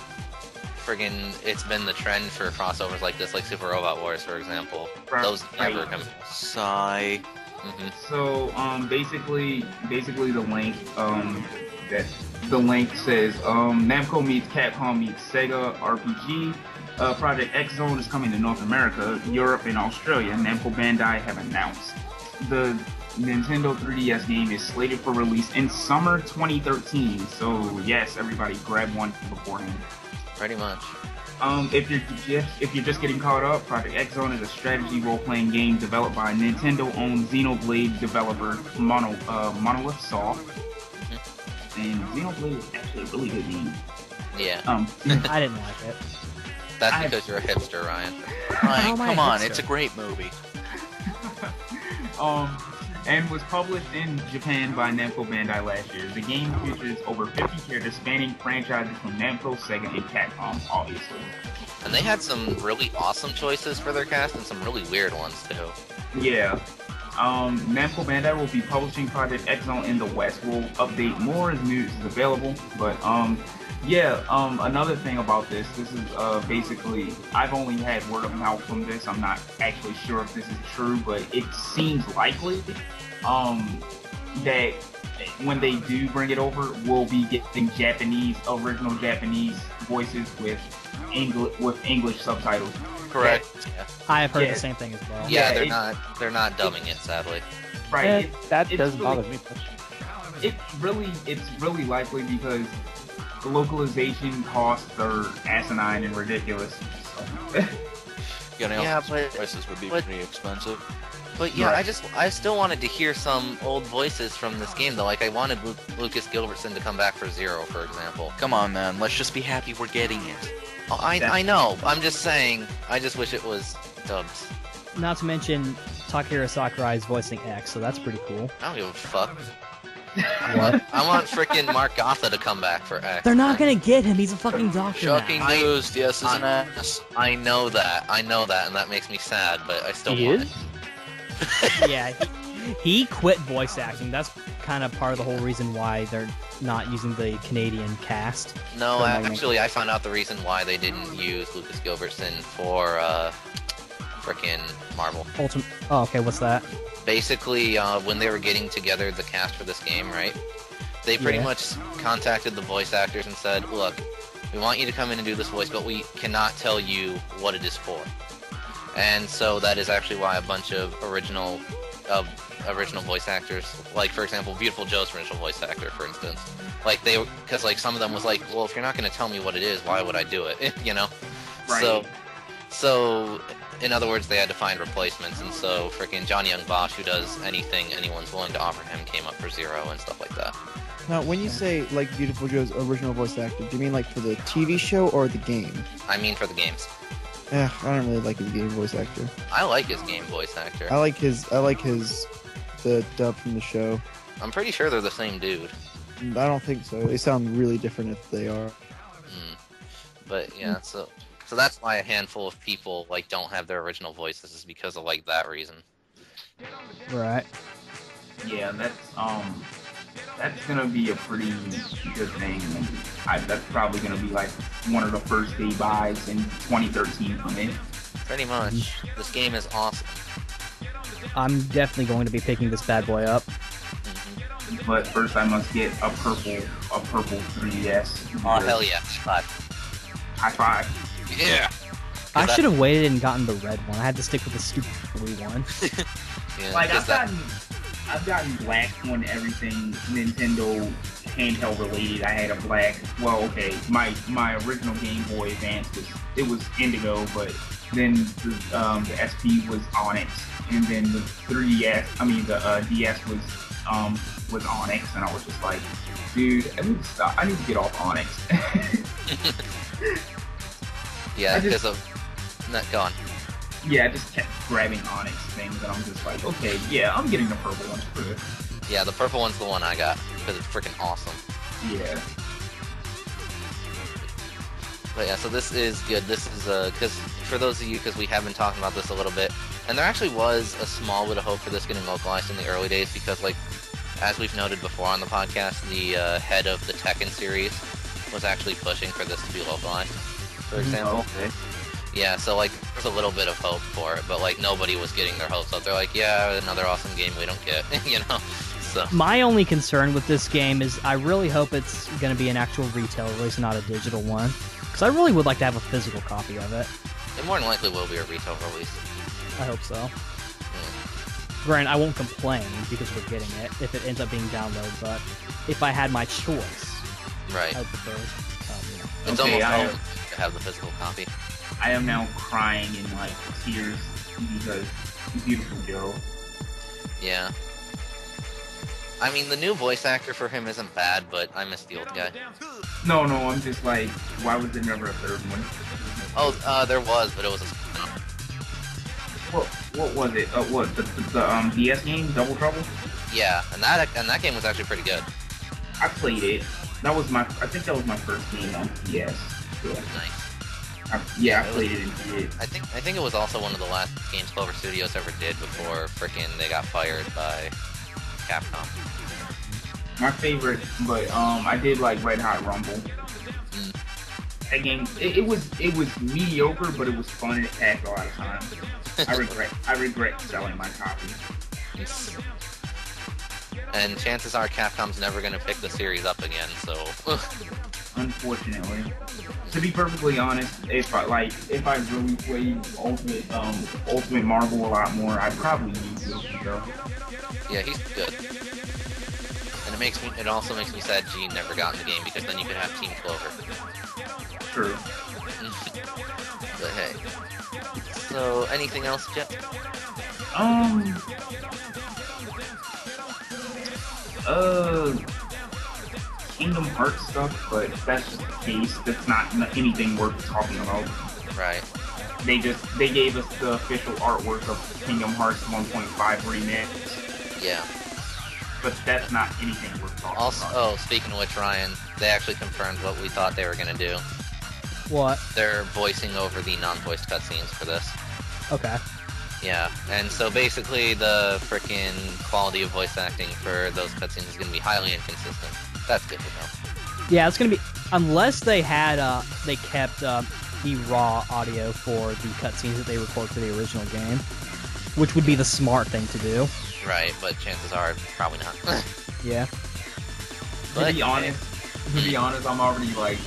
friggin' it's been the trend for crossovers like this, like Super Robot Wars, for example. Those never come. Sigh. Mm-hmm. So, basically the link says, Namco meets Capcom meets Sega RPG. Project X Zone is coming to North America, Europe, and Australia. Namco Bandai have announced. The Nintendo 3DS game is slated for release in summer 2013. So, yes, everybody grab one beforehand. Pretty much. If you're just getting caught up, Project X Zone is a strategy role-playing game developed by Nintendo-owned Xenoblade developer Monolith Soft. Mm-hmm. And Xenoblade is actually a really good game. Yeah. I didn't like it. That's because you're a hipster, Ryan. Ryan, come on, it's a great movie. And was published in Japan by Namco Bandai last year. The game features over 50 characters spanning franchises from Namco, Sega, and Capcom, obviously. And they had some really awesome choices for their cast and some really weird ones, too. Yeah. Namco Bandai will be publishing Project X Zone in the West. We'll update more as news is available. But, another thing about this is basically, I've only had word of mouth from this. I'm not actually sure if this is true, but it seems likely that when they do bring it over, we'll be getting original Japanese voices with English subtitles. Correct. Yeah. I have heard the same thing as well. Yeah, they're not dubbing it, sadly. Right. That doesn't bother me much. it's really likely because the localization costs are asinine and ridiculous. So. Voices would be pretty expensive. But yeah, Right. I still wanted to hear some old voices from this game though. Like I wanted Lucas Gilbertson to come back for Zero, for example. Come on, man. Let's just be happy we're getting it. Oh, I know. I'm just saying. I just wish it was dubs. Not to mention Takahiro Sakurai is voicing X, so that's pretty cool. I don't give a fuck. What? I want frickin' Mark Gotha to come back for X. They're not gonna get him. He's a fucking doctor. Shocking now. news. DS is an ass. I know that, and that makes me sad, but I still He want is? Yeah, he quit voice acting. That's kind of part of the whole reason why they're not using the Canadian cast. it. No, For Magna. actually, I found out the reason why they didn't use Lucas Gilbertson for frickin' Marvel. Oh, okay. What's that? Basically, when they were getting together the cast for this game, right? They pretty Yeah. much contacted the voice actors and said, look, we want you to come in and do this voice, but we cannot tell you what it is for. And so that is actually why a bunch of original voice actors, like for example, Beautiful Joe's original voice actor, for instance, like because like some of them was like, well, if you're not going to tell me what it is, why would I do it? You know? Right. So in other words, they had to find replacements, and so freaking Johnny Young Bosch, who does anything anyone's willing to offer him, came up for Zero and stuff like that. Now, when you say like Beautiful Joe's original voice actor, do you mean like for the TV show or the game? I mean for the games. Yeah, I don't really like his game voice actor. I like his game voice actor. I like the dub from the show. I'm pretty sure they're the same dude. I don't think so. They sound really different if they are. But yeah, so that's why a handful of people like don't have their original voices, is because of like that reason. Right. Yeah, that's gonna be a pretty good thing. That's probably gonna be like one of the first day buys in 2013 for me. Pretty much. This game is awesome. I'm definitely going to be picking this bad boy up. But first I must get a purple 3DS. Oh hell yeah! High five. Yeah. I should have waited and gotten the red one. I had to stick with the stupid blue one. Yeah, Like 'cause I've gotten black on everything Nintendo handheld related. I had a black. Well, okay, my original Game Boy Advance was indigo, but then the SP was Onyx, and then the 3DS. I mean the DS was Onyx, and I was just like, dude, I need to stop. I need to get off Onyx. yeah, I just- because of not gone. Yeah, I just kept grabbing Onyx things, and I'm just like, okay, yeah, I'm getting the purple one for this. Yeah, the purple one's the one I got because it's freaking awesome. Yeah. But yeah, so this is good. This is because for those of you, because we have been talking about this a little bit, and there actually was a small bit of hope for this getting localized in the early days, because like as we've noted before on the podcast, the head of the Tekken series was actually pushing for this to be localized, for example. Okay. Yeah, so like there's a little bit of hope for it, but like nobody was getting their hopes up. They're like, yeah, another awesome game we don't get, you know. So My only concern with this game is I really hope it's going to be an actual retail release, not a digital one. Because I really would like to have a physical copy of it. it more than likely will be a retail release. I hope so. Granted, I won't complain because we're getting it if it ends up being downloaded, but if I had my choice, Right. I would prefer It's Okay, almost I always am- to have the physical copy. I am now crying in like tears because Beautiful Joe. Yeah. I mean, the new voice actor for him isn't bad, but I miss the old guy. No, I'm just like, why was there never a third one? Oh, there was, but it was a What was it? What the DS game, Double Trouble? yeah, and that game was actually pretty good. I played it. I think that was my first game on DS. Yeah, Nice. I played it and did. I think it was also one of the last games Clover Studios ever did before frickin' they got fired by Capcom. My favorite, but I did like Red Hot Rumble. That game, it was mediocre, but it was fun and it packed a lot of time. I regret selling my copy. And chances are Capcom's never gonna pick the series up again, so Unfortunately. To be perfectly honest, if I really played Ultimate Marvel a lot more, I'd probably use this show. yeah, he's good. And And it also makes me sad Gene never got in the game, because then you could have Team Clover. True. But hey. So, anything else, Jet? Kingdom Hearts stuff, but that's just the case. That's not anything worth talking about. Right. They gave us the official artwork of Kingdom Hearts 1.5 remix. Yeah. But that's not anything worth talking about. Oh, speaking of which, Ryan, they actually confirmed what we thought they were gonna do. What? They're voicing over the non-voiced cutscenes for this. Okay. Yeah, and so basically the frickin' quality of voice acting for those cutscenes is gonna be highly inconsistent. That's good to know. Yeah, it's gonna be, unless they had they kept the raw audio for the cutscenes that they record for the original game, which would be the smart thing to do. Right, but chances are probably not. Yeah. To be honest, I'm already like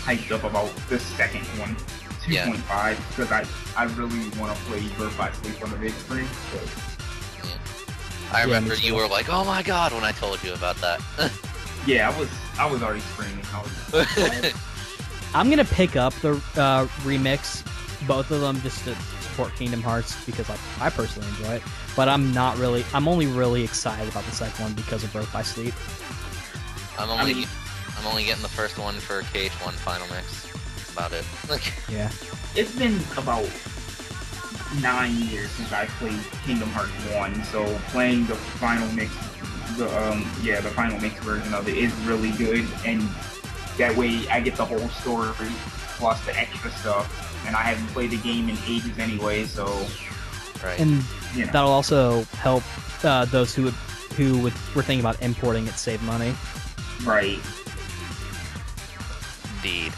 hyped up about the second one, 2.5, because I really want to play Birth by Sleep on the big screen. So. Yeah. I remember you were like, "Oh my god," when I told you about that. Yeah, I was already screaming. I'm gonna pick up the remix, both of them, just to support Kingdom Hearts, because I personally enjoy it. But I'm only really excited about the second one because of Birth by Sleep. I'm only getting the first one for KH1 Final Mix. That's about it. Yeah. It's been about 9 years since I played Kingdom Hearts 1, so playing the final mix, the final mix version of it is really good, and that way I get the whole story plus the extra stuff, and I haven't played the game in ages anyway, so. Right. And that'll also help those who were thinking about importing it save money. Right. Indeed.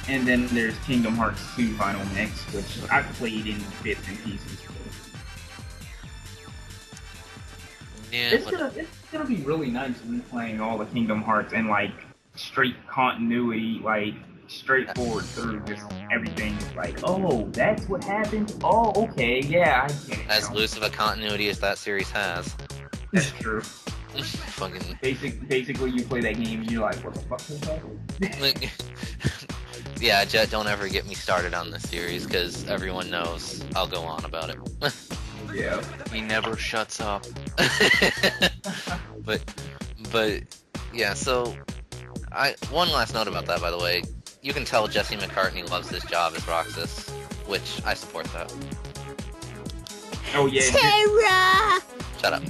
And then there's Kingdom Hearts 2 Final Mix, which I've played in bits and pieces. Yeah. It's gonna be really nice replaying all the Kingdom Hearts and like straight continuity, like straightforward through just everything. Like, oh, that's what happened. Oh, okay, yeah, I get it. As loose of a continuity as that series has. That's true. Fucking. Basically, you play that game and you're like, what the fuck is that? Yeah, Jet, don't ever get me started on this series, because everyone knows I'll go on about it. Yeah. He never shuts up. but yeah, so one last note about that, by the way. You can tell Jesse McCartney loves his job as Roxas, which I support that. Oh yeah. Tara! Shut up.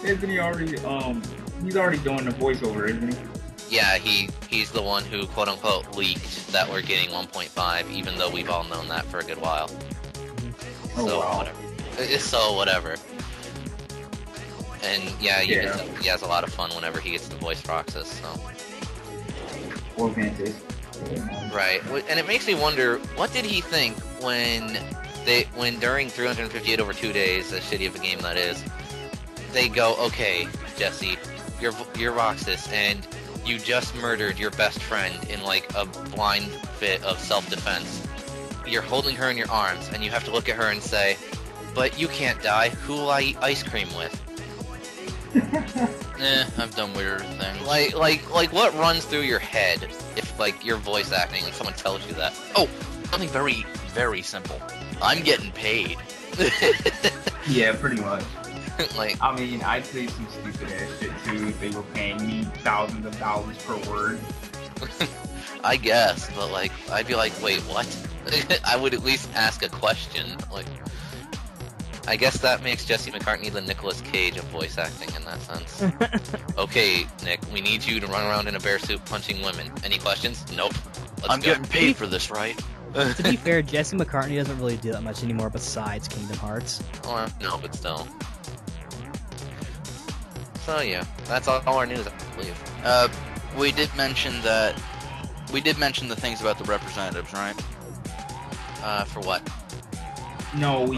Isn't he already he's already doing the voiceover, isn't he? Yeah, he's the one who quote unquote leaked that we're getting 1.5, even though we've all known that for a good while. So whatever. And yeah, you can tell he has a lot of fun whenever he gets to voice Roxas, so. Or Vantage. Right. And it makes me wonder, what did he think when during 358 over 2 days, as shitty of a game that is, they go, okay, Jesse, you're Roxas, and you just murdered your best friend in like a blind fit of self-defense. You're holding her in your arms, and you have to look at her and say, but you can't die, who will I eat ice cream with? I've done weirder things. Like what runs through your head if like you're voice acting and someone tells you that? Oh, something very, very simple. I'm getting paid. Yeah, pretty much. Like, I mean, I'd say some stupid ass shit too if they were paying me thousands of dollars per word. I guess, but like, I'd be like, wait, what? I would at least ask a question. Like, I guess that makes Jesse McCartney the Nicolas Cage of voice acting in that sense. Okay, Nick, we need you to run around in a bear suit punching women. Any questions? Nope. I'm getting paid for this, right? To be fair, Jesse McCartney doesn't really do that much anymore besides Kingdom Hearts. Oh, no, but still. So yeah, that's all our news, I believe. We did mention the things about the representatives, right? For what? No, we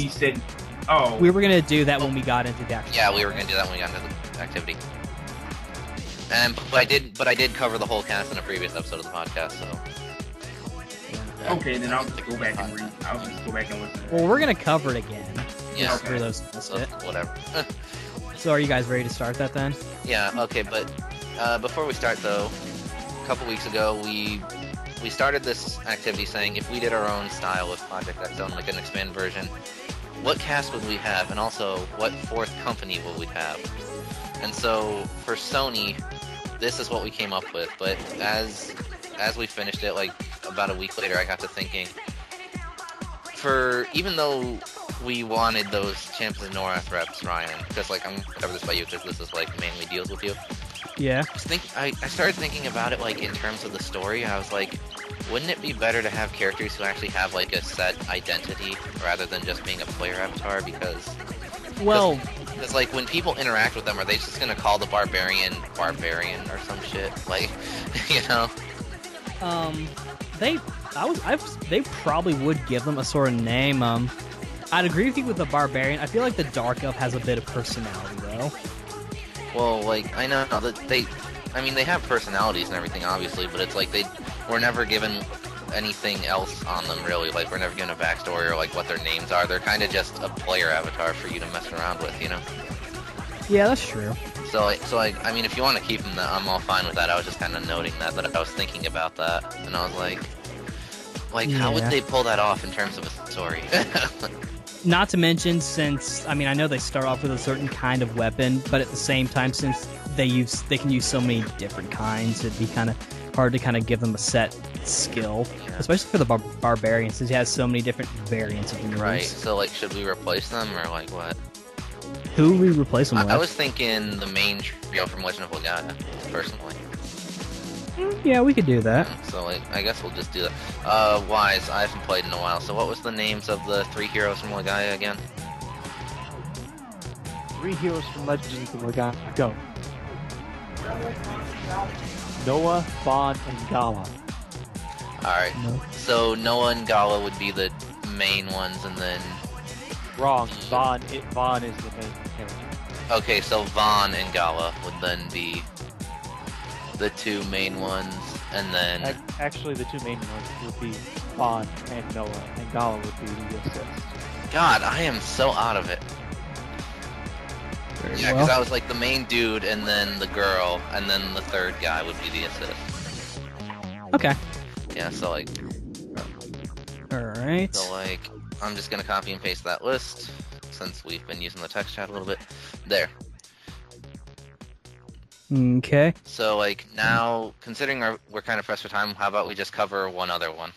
said, oh. We were gonna do that when we got into the activity. Yeah, we were gonna do that when we got into the activity. But I did cover the whole cast in a previous episode of the podcast, so. Okay, then I'll just go back and listen. Well, we're gonna cover it again. Yeah. For those who missed it. Whatever. So are you guys ready to start that then? Yeah, okay, but before we start though, a couple weeks ago we started this activity saying if we did our own style of Project X Zone, like an expanded version, what cast would we have, and also what fourth company would we have? And so for Sony, this is what we came up with. But as we finished it, like about a week later, I got to thinking, even though we wanted those Champions of Norath reps, Ryan, because like I'm gonna cover this by you because this is like mainly deals with you. Yeah. I started thinking about it like in terms of the story. I was like, wouldn't it be better to have characters who actually have like a set identity rather than just being a player avatar? Because like when people interact with them, are they just gonna call the barbarian or some shit? Like, you know? They probably would give them a sort of name. I'd agree with you with the barbarian. I feel like the Dark Elf has a bit of personality though. Well, like I know that they have personalities and everything, obviously, but it's like we're never given anything else on them really. Like we're never given a backstory or like what their names are. They're kind of just a player avatar for you to mess around with, you know? Yeah, that's true. So I mean, if you want to keep them, I'm all fine with that. I was just kind of noting that I was thinking about that, and I was like, how would they pull that off in terms of a story? Not to mention, since I know they start off with a certain kind of weapon, but at the same time, since they can use so many different kinds, it'd be kind of hard to kind of give them a set skill, especially for the barbarian, since he has so many different variants of moves. Right. So like, should we replace them or like what? Who would we replace them with? I was thinking the main trio from Legend of Legaia, personally. Yeah, we could do that. So like, I guess we'll just do that. Wise, I haven't played in a while, so what was the names of the 3 heroes from Legaia again? 3 heroes from Legends of Legaia. Go. Noah, Vaughn, and Gala. Alright, so Noah and Gala would be the main ones, and then... Wrong. Vaughn is the main character. Okay, so Vaughn and Gala would then be the 2 main ones, and then... Actually, the 2 main ones would be Vaughn and Noah, and Gala would be the assist. God, I am so out of it. Yeah, because I was like the main dude, and then the girl, and then the 3rd guy would be the assist. Okay. Yeah, so like... Alright. So like, I'm just gonna copy and paste that list, since we've been using the text chat a little bit. There. Okay. So like, now, considering we're kind of pressed for time, how about we just cover one other one?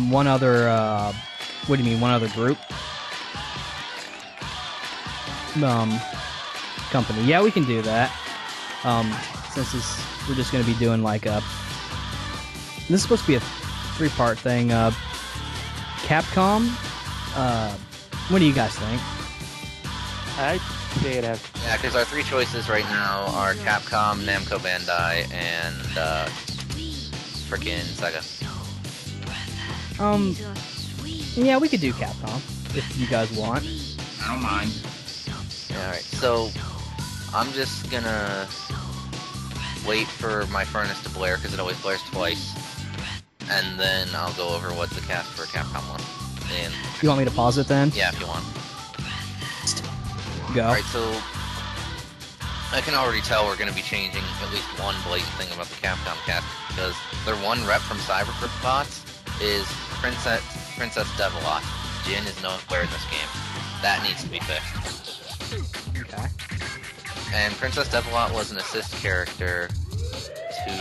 One other, what do you mean, one other group? Company. Yeah, we can do that. Since we're just gonna be doing like this is supposed to be a 3-part thing. Capcom, what do you guys think? I'd say it has. Yeah, because our 3 choices right now are Capcom, Namco Bandai, and frickin' Sega. Yeah, we could do Capcom if you guys want. I don't mind. Alright, so I'm just gonna wait for my furnace to blare, because it always blares twice. And then I'll go over what the cast for Capcom was. And you want me to pause it then? Yeah, if you want. Go. Alright, so I can already tell we're going to be changing at least one blatant thing about the Capcom cast, because their one rep from Cyberbots is Princess Devilot. Jin is nowhere in this game. That needs to be fixed. Okay. And Princess Devilot was an assist character to...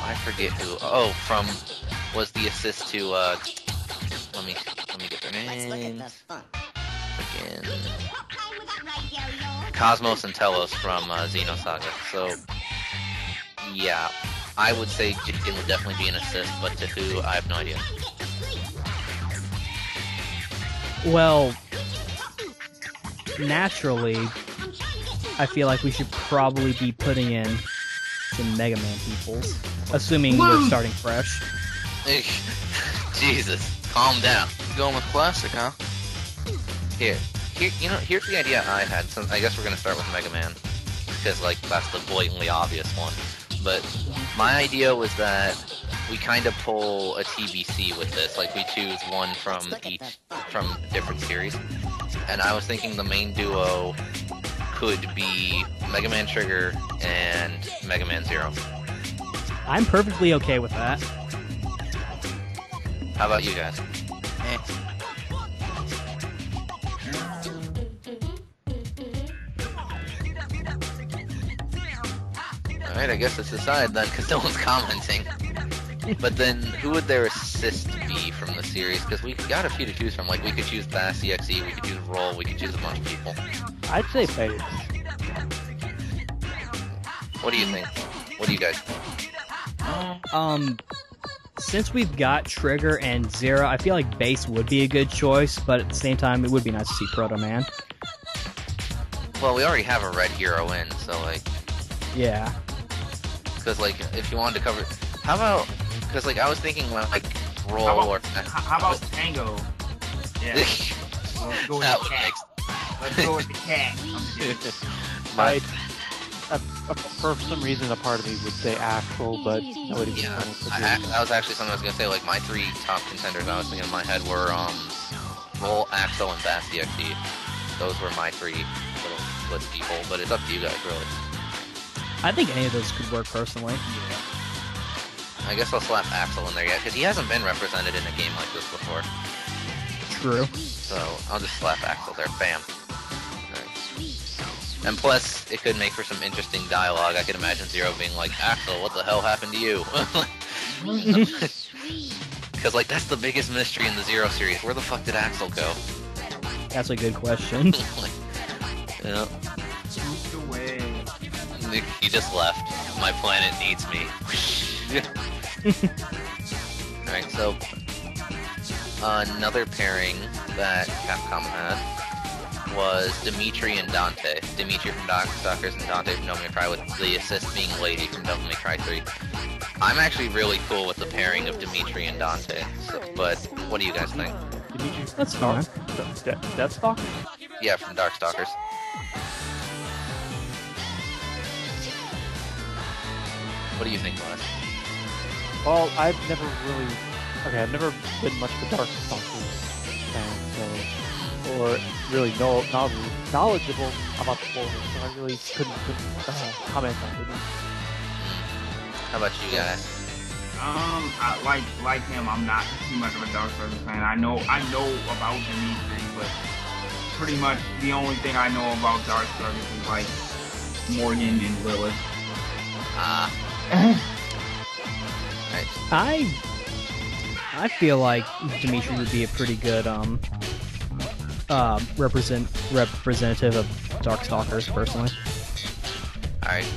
I forget who... was the assist to, let me get their names. Again. Cosmos and Telos from Xenosaga. So, yeah, I would say Jin would definitely be an assist, but to who, I have no idea. Well, naturally, I feel like we should probably be putting in some Mega Man peoples, assuming we're starting fresh. Jesus, calm down. Going with classic, huh? Here's the idea I had. So I guess we're gonna start with Mega Man, because like that's the blatantly obvious one. But my idea was that we kind of pull a TBC with this. Like we choose one from different series. and I was thinking the main duo could be Mega Man Trigger and Mega Man Zero. I'm perfectly okay with that. How about you guys? Alright, I guess it's decided then, because no one's commenting. But then, who would their assist be from the series? Because we got a few to choose from. Like, we could choose Bass EXE, we could choose Roll, we could choose a bunch of people. I'd say Bass. What do you think? What do you guys think? Since we've got Trigger and Zero, I feel like Bass would be a good choice, but at the same time, it would be nice to see Proto Man. Well, we already have a red hero in, so, like... Yeah. Because, like, if you wanted to cover... How about... Because, like, I was thinking, like, Roll or... How about Tango? Yeah. Let's go with That the would cat. Let's go with the cat. My, For some reason, a part of me would say Axel, but nobody would yeah, agree. that was actually something I was going to say. Like, my three top contenders I was thinking in my head were, Roll, Axel, and Bass EXE. Those were my three little list people, but it's up to you guys, really. I think any of those could work personally. I guess I'll slap Axel in there yet, because he hasn't been represented in a game like this before. True. So, I'll just slap Axel there. Bam. Right. And plus, it could make for some interesting dialogue. I could imagine Zero being like, Axel, what the hell happened to you? Because, like, that's the biggest mystery in the Zero series. Where the fuck did Axel go? That's a good question. Yeah. Moved away. He just left. My planet needs me. Alright, so another pairing that Capcom had was Dimitri and Dante. Dimitri from Darkstalkers and Dante from Devil May Cry, with the assist being Lady from Devil May Cry 3. I'm actually really cool with the pairing of Dimitri and Dante, but what do you guys think? Dimitri, That's fine. Deathstalker? Yeah, from Darkstalkers. What do you think, Lance? Well, I've never been much of a Darkstalker fan, or really knowledgeable about the lore, so I really couldn't comment on it. How about you guys? Like him, I'm not too much of a Darkstalkers fan. I know about Dimitri, but pretty much the only thing I know about Darkstalkers is like Morgan and Lilith. I feel like Dimitri would be a pretty good representative of Darkstalkers, personally. Alright.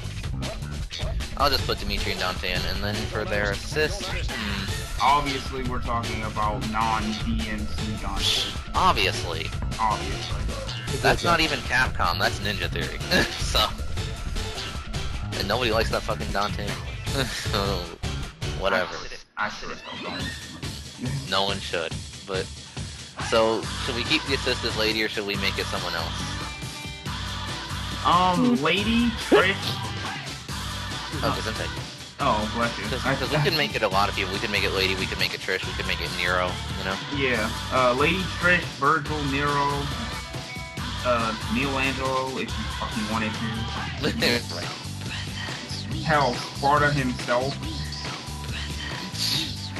I'll just put Dimitri and Dante in, and then for their assist... Obviously, we're talking about non-DMC Dante. Obviously. That's not even Capcom, that's Ninja Theory. So... And nobody likes that fucking Dante. So... Whatever. I should have told them. No one should, but... So, should we keep the assist as Lady, or should we make it someone else? Lady, Trish... Oh, Gesundheit. Oh, bless you. Because we could make it a lot of people. We could make it Lady, we could make it Trish, we could make it Nero, you know? Yeah. Lady, Trish, Virgil, Nero, Neil Angelo, if you fucking wanted to. Right. Hell, Sparta himself.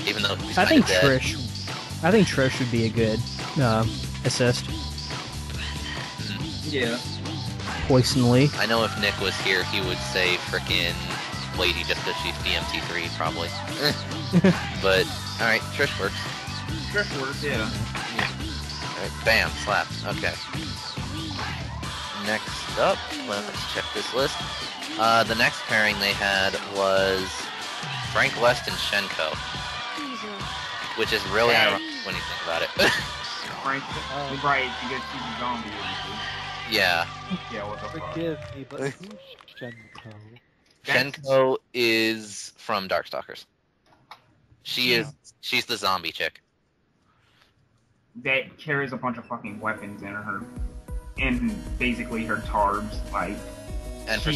Even though he's I think dead. Trish would be a good assist. Yeah. Poisonally. I know if Nick was here, he would say frickin' Lady just because she's DMT3, probably. But, alright, Trish works. Trish works, yeah. Alright, bam, slap. Okay. Next up, let's check this list. The next pairing they had was Frank West and Shenko. Which is really ironic when you think about it. Frank, right, because she's a zombie. Yeah. Yeah, what the fuck? Forgive me, but who's Shenko? Shenko is from Darkstalkers. She's the zombie chick. That carries a bunch of fucking weapons in her, and basically her tarbs, like. And for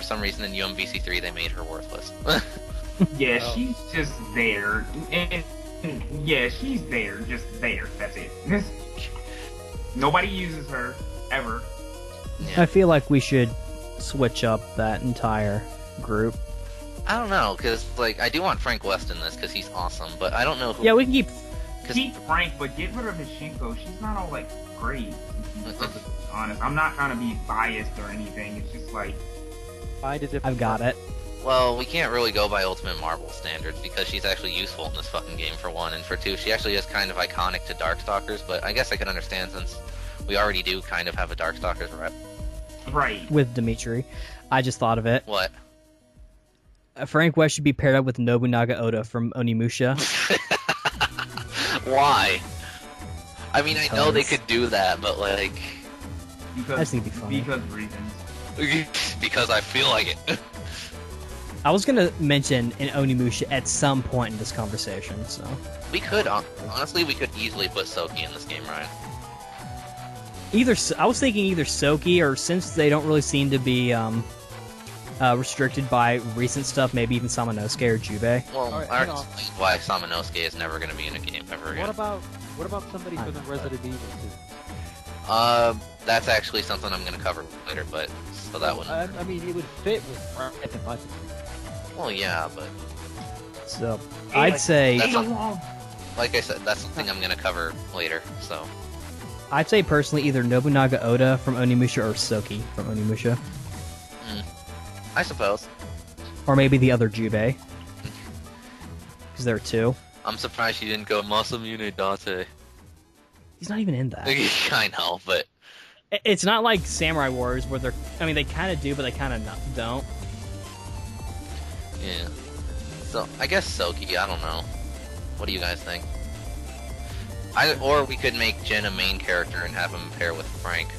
some reason in UMVC3 they made her worthless. Yeah, she's just there, and yeah, she's there, just there. That's it. Nobody uses her ever. Yeah. I feel like we should switch up that entire group. I don't know, because, like, I do want Frank West in this, because he's awesome, but I don't know who... Yeah, we can keep... Keep Frank, but get rid of Hishinko. She's not all, like, great, to be perfectly honest. I'm not trying to be biased or anything. It's just, like... Find a different I've got it. Well, we can't really go by Ultimate Marvel standards, because she's actually useful in this fucking game, for one, and for two, she actually is kind of iconic to Darkstalkers, but I guess I can understand since we already do kind of have a Darkstalkers rep. Right. With Dimitri. I just thought of it. What? Frank West should be paired up with Nobunaga Oda from Onimusha. Why? I mean, I know they could do that, but, like... Because, I just think it'd be funny. Because reasons. Because I feel like it. I was gonna mention an Onimusha at some point in this conversation, so... We could, honestly, we could easily put Soki in this game, Ryan. I was thinking either Soki, or since they don't really seem to be restricted by recent stuff, maybe even Samanosuke or Jubei. Well, Alright, I hang already on. explained why Samanosuke is never going to be in a game ever again. What about somebody from the Resident Evil series? That's actually something I'm going to cover later, but so that one. I mean, it would fit with Frank in my opinion. Well, yeah, but So, I'd say... that's like I said, that's something I'm going to cover later. So I'd say personally either Nobunaga Oda from Onimusha or Soki from Onimusha. I suppose. Or maybe the other Jubei. Because there are two. I'm surprised you didn't go Masamune Date. He's not even in that. I know, but It's not like Samurai Warriors where they're... I mean, they kind of do, but they kind of don't. yeah. So I guess Soki. I don't know. What do you guys think? Or we could make Jin a main character and have him pair with Frank.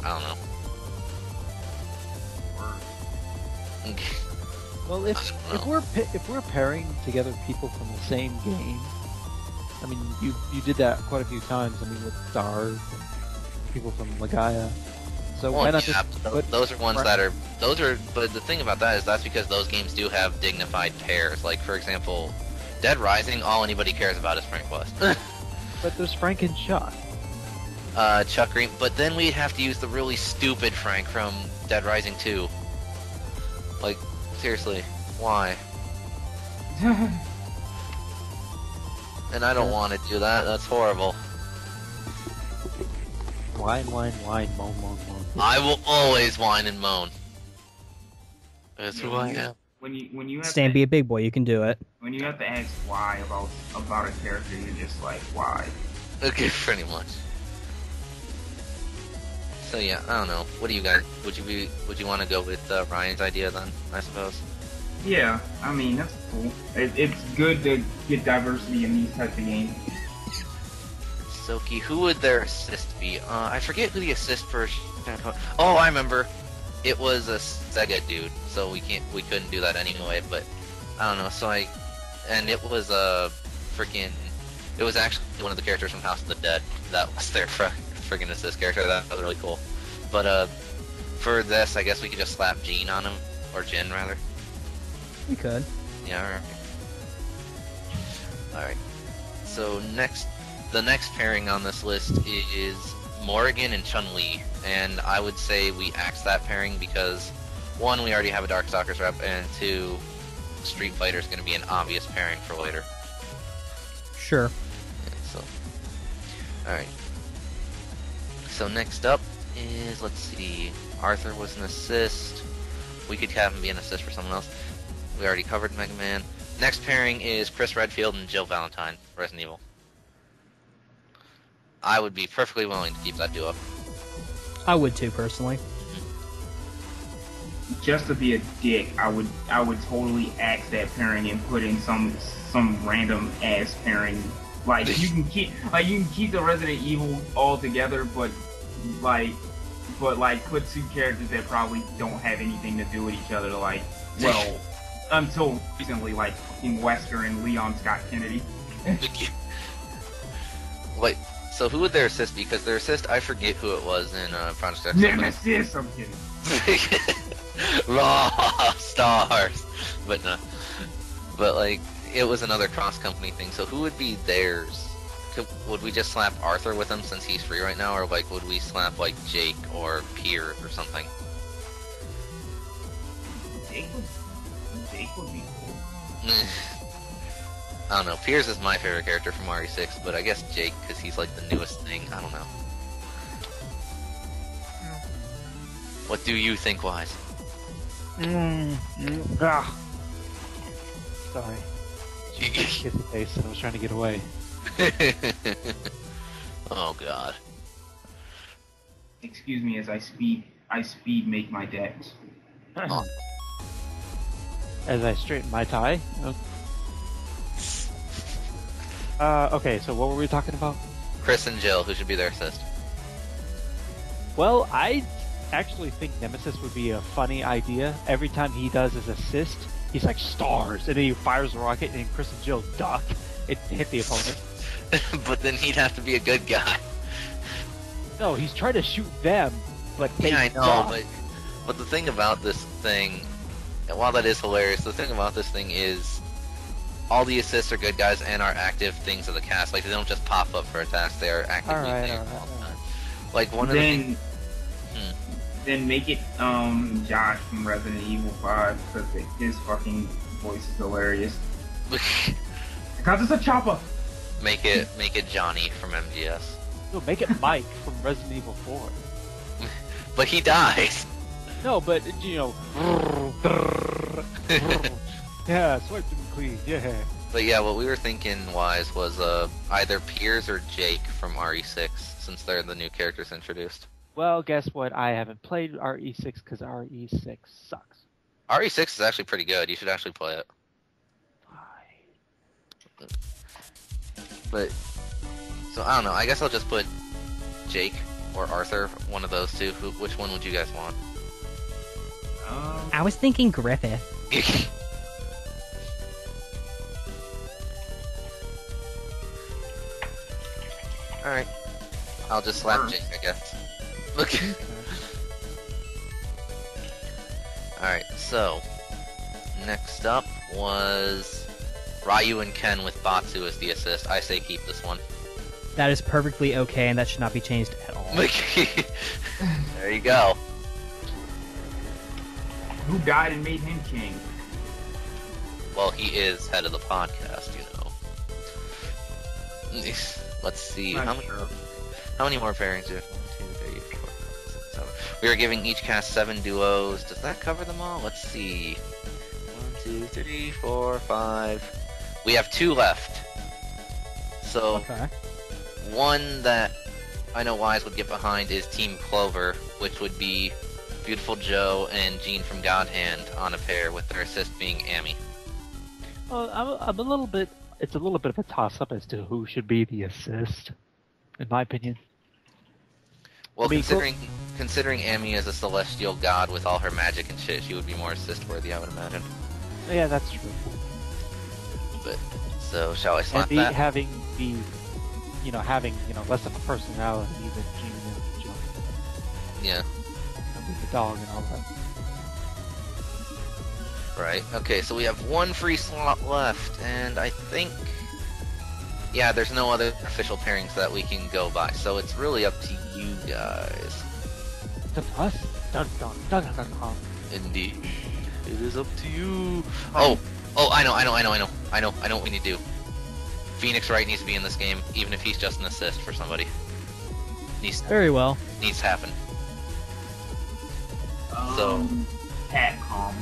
I don't know. Well, if we're pairing together people from the same game, I mean, you did that quite a few times. I mean, with Stars and people from Magaya. So Well, why not yeah, just but put those are ones Frank- that are but the thing about that is that's because those games do have dignified pairs. Like, for example, Dead Rising, all anybody cares about is Frank West. But there's Frank and Chuck. Chuck Green, but then we'd have to use the really stupid Frank from Dead Rising 2. Like, seriously, why? And I don't want to do that, that's horrible. Whine, moan, moan. I will always whine and moan. That's who I am. When you have Stan, to, be a big boy, you can do it. when you have to ask why about a character, you're just like, why? Okay, pretty much. So yeah, I don't know. What do you guys? Would you want to go with Ryan's idea then? I suppose. Yeah, I mean that's cool. It's good to get diversity in these types of games. Soki, who would their assist be? I forget who the assist for. Oh, I remember. It was a Sega dude, so we couldn't do that anyway. But I don't know. So and it was a freaking. It was actually one of the characters from House of the Dead that was their freaking assist character. That was really cool. But for this, I guess we could just slap Jean on him, or Jin rather. You could. Yeah. All right. So the next pairing on this list is Morrigan and Chun-Li, and I would say we axe that pairing because one, we already have a Darkstalkers rep, and two, Street Fighter is going to be an obvious pairing for later. Sure. Yeah, so, all right. So next up is, let's see, Arthur was an assist. We could have him be an assist for someone else. We already covered Mega Man. Next pairing is Chris Redfield and Jill Valentine, Resident Evil. I would be perfectly willing to keep that duo. I would too, personally. Just to be a dick, I would totally axe that pairing and put in some random ass pairing. Like you can keep the Resident Evil all together, but put two characters that probably don't have anything to do with each other. Like, well, until recently, like fucking Wesker and Leon Scott Kennedy. Wait, so who would their assist be? Because their assist, I forget who it was in Project X. Nemesis, I'm kidding. Raw stars, but no. But like, it was another cross-company thing. So who would be theirs? would we just slap Arthur with him since he's free right now, or like would we slap like Jake or Piers or something? Jake would be cool. I don't know. Piers is my favorite character from RE6, but I guess Jake because he's like the newest thing. I don't know. What do you think, Wise? Sorry. Kissy face, and I was trying to get away. Oh God. Excuse me as I speed make my decks. Oh. As I straighten my tie. Okay, so what were we talking about? Chris and Jill, who should be their assist? Well, I actually think Nemesis would be a funny idea. Every time he does his assist, he's like stars, and then he fires a rocket, and Chris and Jill duck and hit the opponent. But then he'd have to be a good guy. No, he's trying to shoot them, but they Yeah, I know, duck. but the thing about this thing, and while that is hilarious, the thing about this thing is all the assists are good guys and are active things of the cast. Like, they don't just pop up for attacks, they are actively there all the time. Like, one of the things... Then make it Josh from Resident Evil 5 because his fucking voice is hilarious. Because it's a chopper. Make it Johnny from MGS. No, make it Mike from Resident Evil 4. But he dies. No, but you know, yeah, swipe them clean, yeah. But yeah, what we were thinking was either Piers or Jake from RE6, since they're the new characters introduced. Well, guess what? I haven't played RE6 because RE6 sucks. RE6 is actually pretty good. You should actually play it. Why? But, so I don't know. I guess I'll just put Jake or Arthur, one of those two. Which one would you guys want? I was thinking Griffith. Alright. I'll just slap Jake, I guess. Look. Alright, so next up was Ryu and Ken with Batsu as the assist. I say keep this one. That is perfectly okay, and that should not be changed at all. There you go. Who died and made him king? Well, he is head of the podcast, you know. Let's see. How many more pairings do we have? 1, 2, 3, 4, 5, 6, 7. We are giving each cast 7 duos. Does that cover them all? Let's see. 1, 2, 3, 4, 5. We have 2 left. So, Okay. one that I know Wise would get behind is Team Clover, which would be Beautiful Joe and Jean from God Hand on a pair, with their assist being Amy. Well, I'm a little bit. It's a little bit of a toss-up as to who should be the assist, in my opinion. Well, I mean, considering Amy is a celestial god with all her magic and shit, she would be more assist-worthy, I would imagine. Yeah, that's true. But so, shall I slap And that? having less of a personality than Jean and Joe. Yeah. With the dog and all that. Right. Okay, so we have 1 free slot left, and I think... Yeah, there's no other official pairings that we can go by, so it's really up to you guys. To us? Dun dun dun dun dun. Indeed. It is up to you. Oh, I know what we need to do. Phoenix Wright needs to be in this game, even if he's just an assist for somebody. Very well. Needs to happen. So... Capcom.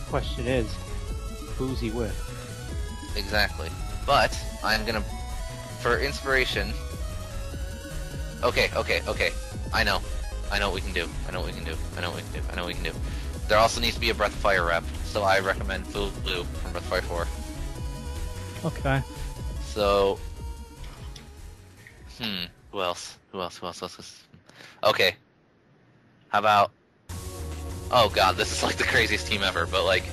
Question is, who's he with? Exactly. But, I'm gonna... For inspiration... Okay. I know what we can do. There also needs to be a Breath of Fire rep, so I recommend Blue from Breath of Fire 4. Okay. So... Who else? Okay. How about... Oh god, this is like the craziest team ever, but like...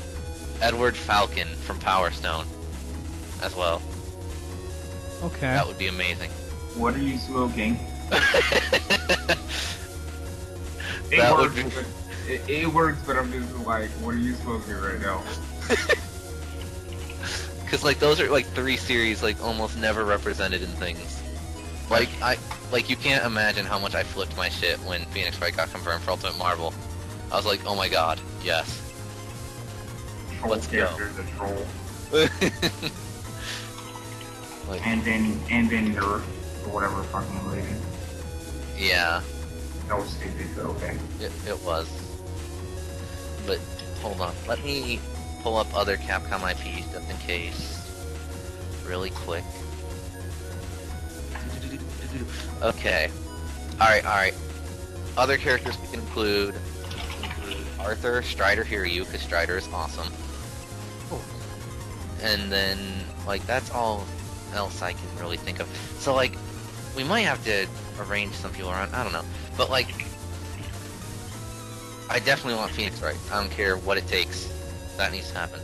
Edward Falcon from Power Stone. As well. Okay. That would be amazing. What are you smoking? That would be... It works, but I'm just like, what are you smoking right now? Because, like, those are, like, 3 series, like, almost never represented in things. Like, you can't imagine how much I flipped my shit when Phoenix Wright got confirmed for Ultimate Marvel. I was like, oh my god, yes. Let's go. The troll. Like, And then Nerf, or whatever fucking related. yeah, That was stupid, but okay. it was. But, hold on, let me pull up other Capcom IPs just in case. Really quick. Okay. Alright. Other characters we can include Arthur, Strider, Hiryu, because Strider is awesome. And then, like, that's all else I can really think of. So, like, we might have to arrange some people around, I don't know. But, like, I definitely want Phoenix Wright. I don't care what it takes. That needs to happen.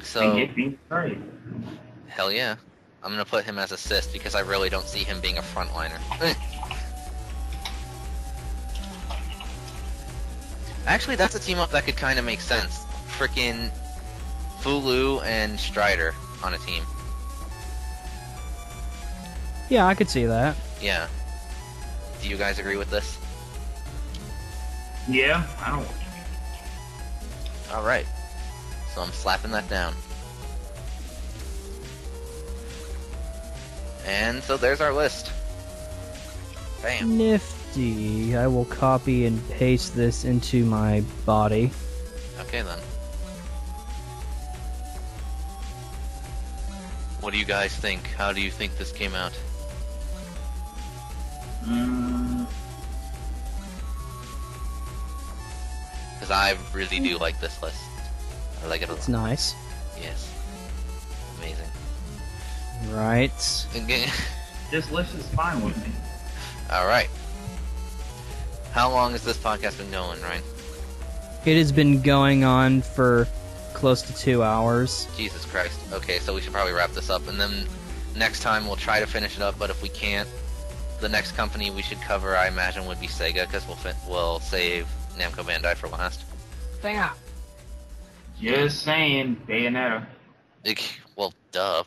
So, And get Phoenix Wright. hell yeah. I'm gonna put him as assist because I really don't see him being a frontliner. Actually, that's a team up that could kind of make sense. Frickin' Fulu and Strider on a team. Yeah, I could see that. Yeah. Do you guys agree with this? Yeah, I don't. Alright. So I'm slapping that down. And so there's our list. Bam. Nifty. I will copy and paste this into my body. Okay then. What do you guys think? How do you think this came out? Because I really do like this list. I like it a lot. It's nice. Yes. Amazing. Right. Again. This list is fine with me. Alright. How long has this podcast been going, Ryan? It has been going on for close to 2 hours. Jesus Christ. Okay, so we should probably wrap this up, and then next time we'll try to finish it up, but if we can't, the next company we should cover, I imagine, would be Sega, because we'll save Namco Bandai for last. Sega. Just saying, Bayonetta. Well, duh.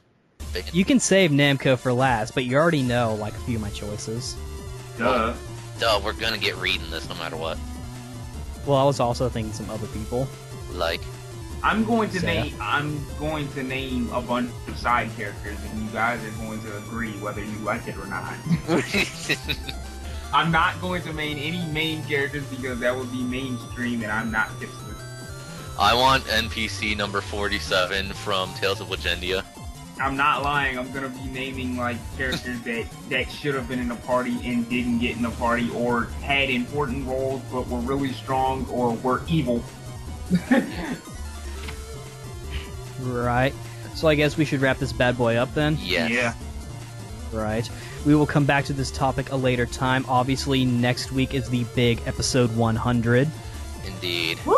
You can save Namco for last, but you already know, like, a few of my choices. Duh. Duh, we're gonna get reading this no matter what. Well, I was also thinking some other people. Like? I'm going to Sega. name a bunch of side characters, and you guys are going to agree whether you like it or not. I'm not going to name any main characters because that would be mainstream, and I'm not hipster. I want NPC number 47 from Tales of Legendia. I'm not lying. I'm gonna be naming like characters that should have been in a party and didn't get in a party, or had important roles but were really strong, or were evil. Right. So I guess we should wrap this bad boy up then? Yes. Yeah. Right. We will come back to this topic a later time. Obviously, next week is the big episode 100. Indeed. Woo!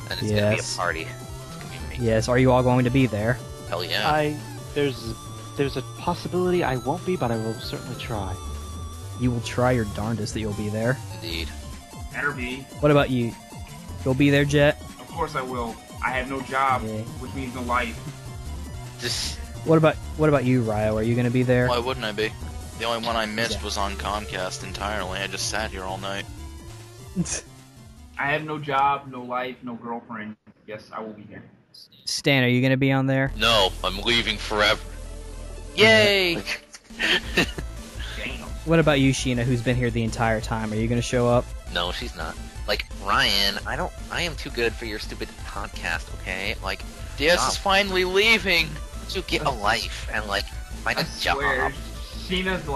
And it's gonna be a Yes. party. It's gonna be amazing. Yes, are you all going to be there? Hell yeah. There's a possibility I won't be, but I will certainly try. You will try your darndest that you'll be there. Indeed. Better be. What about you? You'll be there, Jet? Of course I will. I have no job, Yeah. which means no life. Just What about you, Ryo? Are you going to be there? Why wouldn't I be? The only one I missed was on Comcast entirely. I just sat here all night. I have no job, no life, no girlfriend. Yes, I will be there. Stan, are you going to be on there? no, I'm leaving forever. Yay! Damn. What about you, Sheena, who's been here the entire time? Are you going to show up? No, she's not. Like, Ryan, I am too good for your stupid podcast, okay? Like, DS stop. is finally leaving! To get a life and, like, find I a swear, job. Sheena's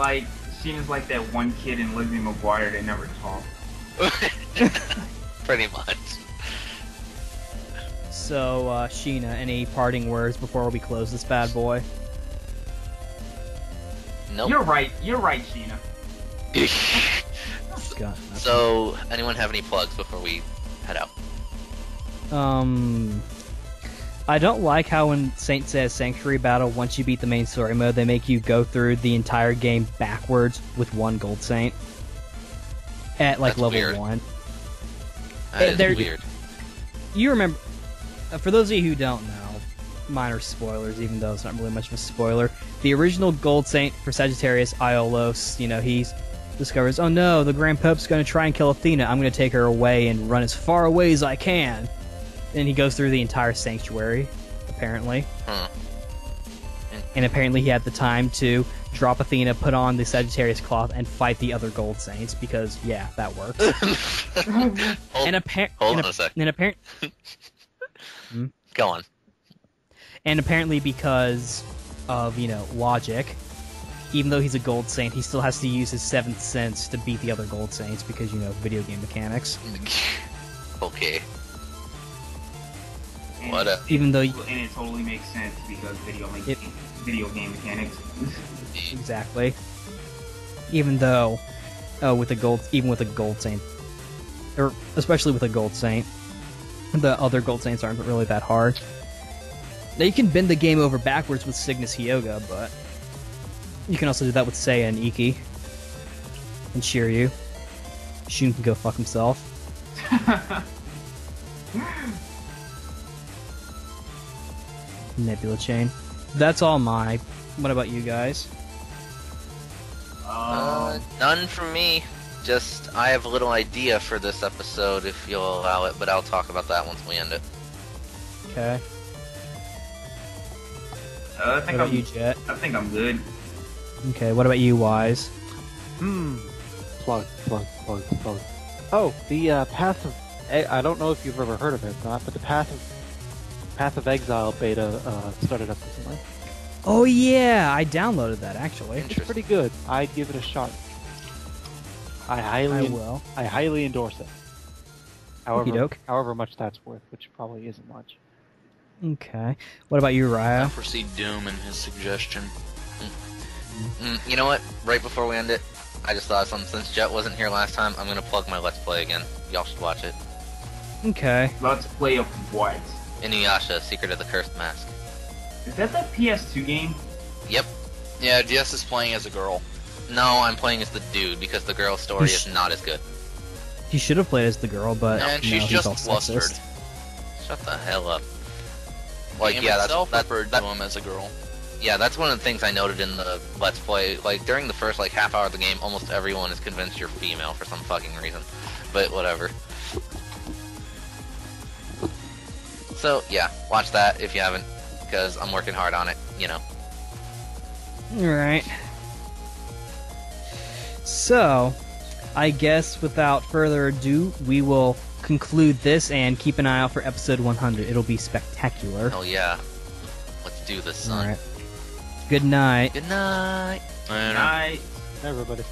like that one kid in Lizzie McGuire that never talked. Pretty much. So, Sheena, any parting words before we close this bad boy? Nope. You're right, Sheena. Scott. So, anyone have any plugs before we head out? I don't like how in Saint Seiya's Sanctuary Battle, once you beat the main story mode, they make you go through the entire game backwards with one Gold Saint. At, like, That's level weird. 1. That is they're- weird. You remember... For those of you who don't know, minor spoilers, even though it's not really much of a spoiler, the original Gold Saint for Sagittarius, Aiolos, he discovers, oh no, the Grand Pope's going to try and kill Athena. I'm going to take her away and run as far away as I can. And he goes through the entire sanctuary, apparently. And apparently he had the time to drop Athena, put on the Sagittarius cloth, and fight the other Gold Saints, because, yeah, that works. Hold on a sec. Go on. And apparently because of, logic, even though he's a Gold Saint, he still has to use his 7th sense to beat the other Gold Saints because, video game mechanics. Okay. And even though... And it totally makes sense because video game mechanics. Exactly. Even though, with a Gold Saint, or especially with a Gold Saint, the other Gold Saints aren't really that hard. Now, you can bend the game over backwards with Cygnus Hyoga, but you can also do that with Seiya and Iki. And Shiryu. Shun can go fuck himself. Nebula Chain. That's all my... What about you guys? None from me. Just, I have a little idea for this episode, if you'll allow it, but I'll talk about that once we end it. Okay. I What about you, Jet? I think I'm good. Okay, what about you, Wise? Plug. Oh, the Path of... I don't know if you've ever heard of it or not, but the Path of Exile beta started up recently. Oh yeah, I downloaded that, actually. It's pretty good. I'd give it a shot. I highly endorse it. However much that's worth, which probably isn't much. Okay. What about you, I Ryo? foresee Doom in his suggestion. You know what? Right before we end it, I just thought of something. Since Jet wasn't here last time, I'm gonna plug my Let's Play again. Y'all should watch it. Okay. Let's play of what? Inuyasha, Secret of the Cursed Mask. Is that the PS2 game? Yep. Yeah, DS is playing as a girl. No, I'm playing as the dude, because the girl's story is not as good. He should have played as the girl, but And no, she's he's just all flustered. sexist. Shut the hell up. The game itself referred to him as a girl. Yeah, that's one of the things I noted in the Let's Play. Like, during the first, half hour of the game, almost everyone is convinced you're female for some fucking reason. But whatever. So, yeah, watch that if you haven't, because I'm working hard on it, Alright. So, I guess without further ado, we will conclude this and keep an eye out for episode 100. It'll be spectacular. Oh, yeah. Let's do this, son. Alright. Good night. Good night. Night. Everybody.